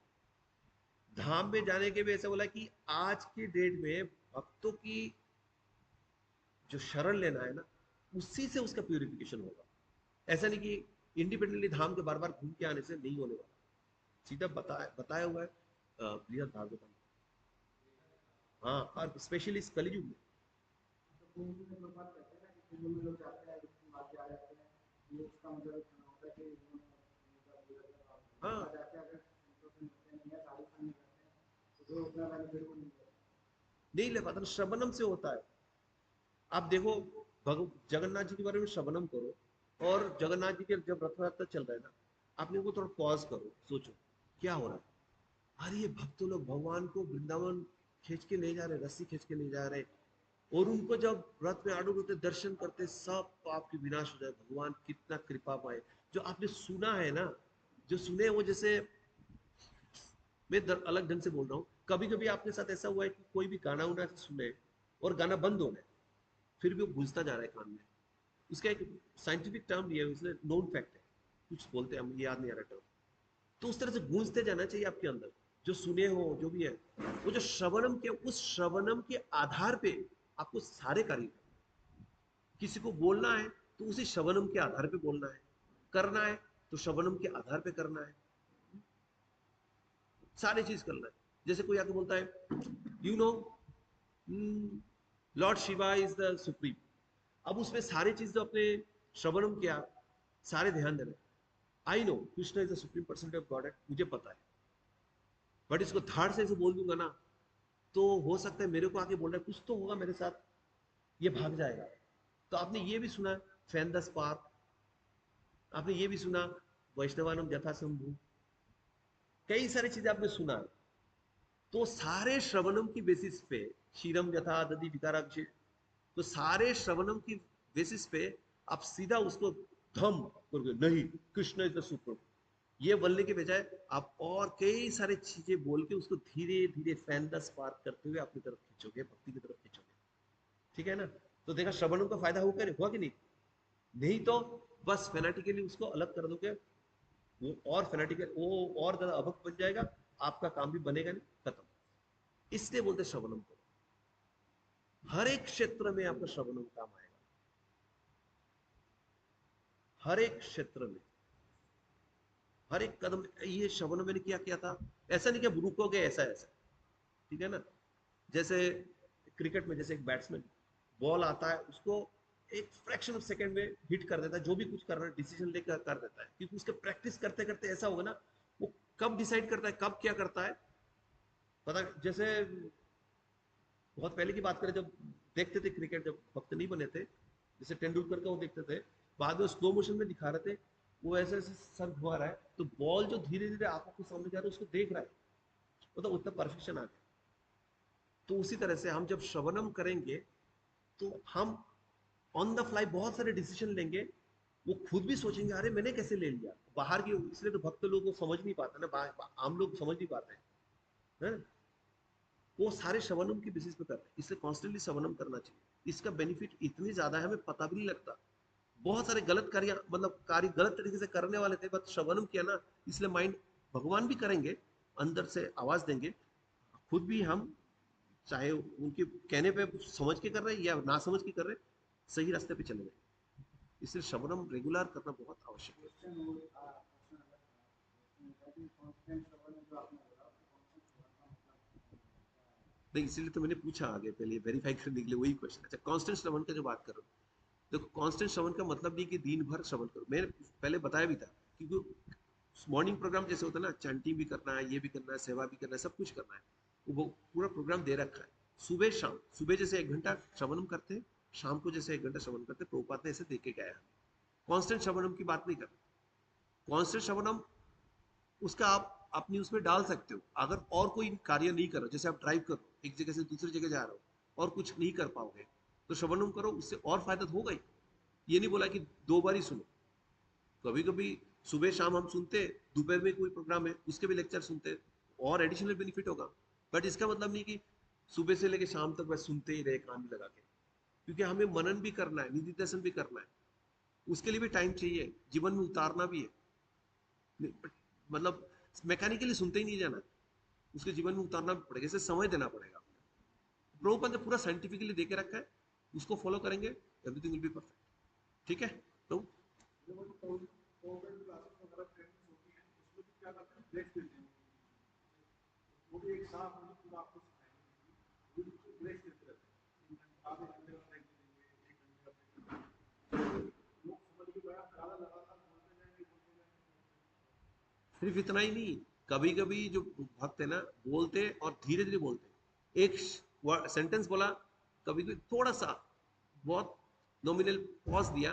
धाम में जाने के भी ऐसा बोला कि आज की डेट में भक्तों की जो शरण लेना है ना, उसी से उसका प्यूरिफिकेशन होगा। ऐसा नहीं कि इंडिपेंडेंटली धाम के बार बार घूम के आने से नहीं होने वाला, सीधा बताया हुआ है बृहद भागवतम में। हाँ, और स्पेशली इस कलयुग में। तो कुंभ में लोग बात करते हैं ना कि कुंभ में लोग जाते हैं उसके बाद आ जाते हैं, ये इसका मतलब इतना होता है कि हाँ, वहाँ जाके अगर संतोष मिलते या सारी फल नहीं करते हैं, तो जो उतना बेनिफिट को नहीं ले नहीं ले पाता, श्रवणम से होता है। आप देखो जगन्नाथ जी के बारे में श्रवणम करो, और जगन्नाथ जी के जब रथ यात्रा चल रहा है ना, आपने वो थोड़ा पॉज करो, सोचो क्या हो रहा है। अरे ये भक्त लोग भगवान को वृंदावन खींच के ले जा रहे, रस्सी खींच के ले जा रहे, और उनको जब रथ में आरूढ़ होते दर्शन करते, सब पाप की विनाश हो जाए। भगवान कितना कृपा पाए। जो आपने सुना है ना, जो सुने वो, जैसे मैं अलग ढंग से बोल रहा हूँ, कभी कभी आपके साथ ऐसा हुआ है कि कोई भी गाना उना सुने और गाना बंद हो गया, फिर भी वो गूंजता जा रहा है कान में। उसका एक साइंटिफिक टर्म भी है, उसने नोन फैक्ट है, कुछ बोलते हैं, मुझे याद नहीं आ रहा टर्म। तो उस तरह से गूंजते जाना चाहिए आपके अंदर, जो सुने हो जो भी है। वो जो श्रवणम के, उस श्रवणम के आधार पे आपको सारे कार्य, किसी को बोलना है तो उसी श्रवणम के आधार पे बोलना है, करना है तो श्रवणम के आधार पे करना है, सारी चीज करना है। जैसे कोई आके बोलता है, you know Lord Shiva is the supreme, अब उसमें सारी चीज जो अपने श्रवणम किया, सारे ध्यान देना। I know Krishna is the supreme personality of God, मुझे पता है, बट इसको धाड़ से बोल दूंगा ना, तो हो सकता है मेरे को आके बोल रहा है, कुछ तो होगा मेरे साथ, ये भाग जाएगा। तो आपने ये भी सुना फैन द स्पार्क, आपने ये भी सुना वैष्णवानम यथा शंभु, कई सारी चीजें आपने सुना। तो सारे श्रवणम की बेसिस पे, क्षीरम यथा दधि विकाराक्षी, तो सारे श्रवणम की बेसिस पे आप सीधा उसको धम करोगे, नहीं कृष्ण इज द सुप्रीम, ये बोलने के बजाय आप और कई सारी चीजें बोल के उसको धीरे धीरे फैन द स्पार्क करते हुए अपनी तरफ खींचोगे, भक्ति की तरफ खींचोगे। ठीक है ना? तो देखा श्रवणम का फायदा हुआ कि नहीं? नहीं तो बस फेनाटिकली उसको अलग कर दोगे, वो और फेनाटिकल, वो और ज्यादा अभक्त बन जाएगा, आपका काम भी बनेगा नहीं, खत्म। इसलिए बोलते श्रवणम को, हर एक क्षेत्र में आपका श्रवणम काम आएगा, हर एक क्षेत्र में, हर एक कदम। ये श्रवण मैंने क्या किया था, ऐसा नहीं कि रुकोगे ऐसा ऐसा, ठीक है ना? जैसे क्रिकेट में, जैसे एक बैट्समैन बॉल आता है, उसको एक फ्रैक्शन ऑफ सेकंड में हिट कर देता है, जो भी कुछ करना है डिसीजन लेकर कर देता है, क्योंकि उसके प्रैक्टिस करते करते ऐसा होगा ना, वो कब डिसाइड करता है, कब क्या करता है पता। जैसे बहुत पहले की बात करें, जब देखते थे क्रिकेट, जब भक्त नहीं बने थे, जैसे तेंदुलकर का वो देखते थे, बाद में स्लो मोशन में दिखा रहे थे, वो ऐसे ऐसे सर घुमा रहा है, तो बॉल जो धीरे धीरे आंखों के सामने जा रहा है उसको देख रहा है, मतलब उतना परफेक्शन आ गया। तो उसी तरह से हम जब श्रवणम करेंगे, तो हम ऑन द फ्लाई बहुत सारे डिसीजन लेंगे, वो खुद भी सोचेंगे अरे मैंने कैसे ले लिया, बाहर की, इसलिए तो भक्त लोग को समझ नहीं पाते ना, आम लोग समझ नहीं पाते हैं, वो सारे श्रवणम की बेसिस पे करते हैं। इसलिए कॉन्स्टेंटली श्रवणम करना चाहिए। इसका बेनिफिट इतनी ज्यादा है, हमें पता भी नहीं लगता। बहुत सारे गलत कार्य, मतलब कार्य गलत तरीके से करने वाले थे, बस श्रवणम किया ना, इसलिए माइंड, भगवान भी करेंगे, अंदर से आवाज देंगे, खुद भी हम, चाहे उनके कहने पे समझ के कर रहे हैं या ना समझ के कर रहे हैं, सही रास्ते पे चले गए। इसलिए श्रवणम रेगुलर करना बहुत आवश्यक है। क्वेश्चन वो था, क्वेश्चन अलग था, कांस्टेंट श्रवण जो आपने बोला, कांस्टेंट श्रवण का मतलब नहीं, इसीलिए तो मैंने पूछा आगे, पहले वेरीफाई करने के लिए वही क्वेश्चन। अच्छा, कांस्टेंट श्रवण का जो बात कर रहा हूँ, देखो कांस्टेंट श्रवण का मतलब नहीं कि दिन भर श्रवण करो, मैंने पहले बताया भी था, क्योंकि मॉर्निंग प्रोग्राम जैसे होता है ना, चैंटिंग भी करना है, ये भी करना है, सेवा भी करना है, सब कुछ करना है, वो पूरा प्रोग्राम दे रखा है। सुबह शाम, सुबह जैसे 1 घंटा श्रवणम करते हैं, शाम को जैसे 1 घंटा श्रवण करते हैं, प्रभुपाद ने ऐसे देख के गया है। कांस्टेंट श्रवणम की बात नहीं कर रहा। कांस्टेंट श्रवणम उसका आप अपनी उसमें डाल सकते हो, अगर और कोई कार्य नहीं करो, जैसे आप ड्राइव करो, एक जगह से दूसरी जगह जा रहे हो और कुछ नहीं कर पाओगे, तो श्रवणम करो, उससे और फायदा तो होगा ही। ये नहीं बोला कि 2 बार ही सुनो, कभी कभी सुबह शाम हम सुनते, दोपहर में कोई प्रोग्राम है उसके भी लेक्चर सुनते, और एडिशनल बेनिफिट होगा। बट इसका मतलब नहीं कि सुबह से लेकर शाम तक बस सुनते ही रहे कान में लगा के, क्योंकि हमें मनन भी करना है, निधि दर्शन भी करना है, उसके लिए भी टाइम चाहिए, जीवन में उतारना भी है। मतलब मैकेनिकली सुनते ही नहीं जाना, उसके जीवन में उतारना भी पड़ेगा, इसे समय देना पड़ेगा। प्रभुपाद ने पूरा साइंटिफिकली देके रखा है, उसको फॉलो करेंगे, एवरीथिंग विल बी परफेक्ट। ठीक है? तो जो वो कोविड क्लासेस वगैरह ट्रेनिंग होती है, उसमें भी क्या करते हैं, ब्रेक देते हैं, वो भी एक साथ मतलब पूरा आपको सिखाएंगे, वो ब्रेक देते रहते हैं, आधे घंटे का ब्रेक देंगे, 1 घंटे का ब्रेक देंगे, लोग समझ के बड़ा ज़्यादा लगातार बोलते जाएंगे। सिर्फ इतना ही नहीं, कभी कभी जो भक्त है ना बोलते और धीरे धीरे बोलते, एक सेंटेंस बोला, कभी कभी थोड़ा सा बहुत नॉमिनल पॉज दिया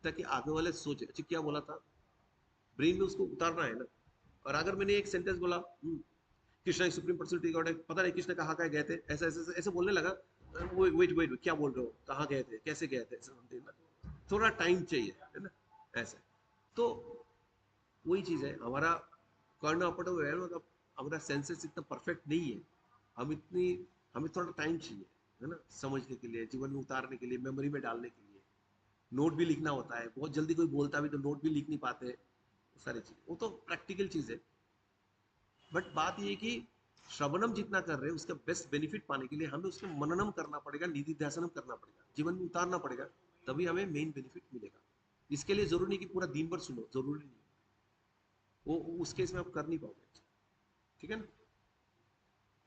ताकि आगे वाले सोचे अच्छा क्या बोला था, ब्रेन में उसको उतारना है ना। और अगर मैंने एक सेंटेंस बोला कृष्णा सुप्रीम पर्सनैलिटी गॉड है, पता नहीं कृष्ण कहाँ गए थे, ऐसा ऐसे ऐसे बोलने लगा, वेट वेट क्या बोल रहे हो, कहाँ गए थे, कैसे गए थे, थोड़ा टाइम चाहिए है ना ऐसे। तो वही चीज है हमारा कर्ण अपटो है, मतलब हमारा सेंसेस इतना परफेक्ट नहीं है, हम इतनी हमें थोड़ा टाइम चाहिए है ना समझने के लिए, जीवन में उतारने के लिए, मेमोरी में डालने के लिए। नोट भी लिखना होता है, बहुत जल्दी कोई बोलता भी तो नोट भी लिख नहीं पाते, सारी चीज वो तो प्रैक्टिकल चीज है। बट बात ये है कि श्रवणम जितना कर रहे हैं उसका बेस्ट बेनिफिट पाने के लिए हमें उसमें मननम करना पड़ेगा, निधि ध्यासनम करना पड़ेगा, जीवन में उतारना पड़ेगा, तभी हमें मेन बेनिफिट मिलेगा। इसके लिए जरूरी नहीं कि पूरा दिन भर सुनो, जरूरी नहीं, वो उस केस में आप कर नहीं पाओगे। ठीक है ना।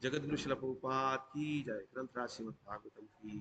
जगत गुरु शिला प्रभुपाद की जय, ग्रंथ राज श्रीमद् भागवतम की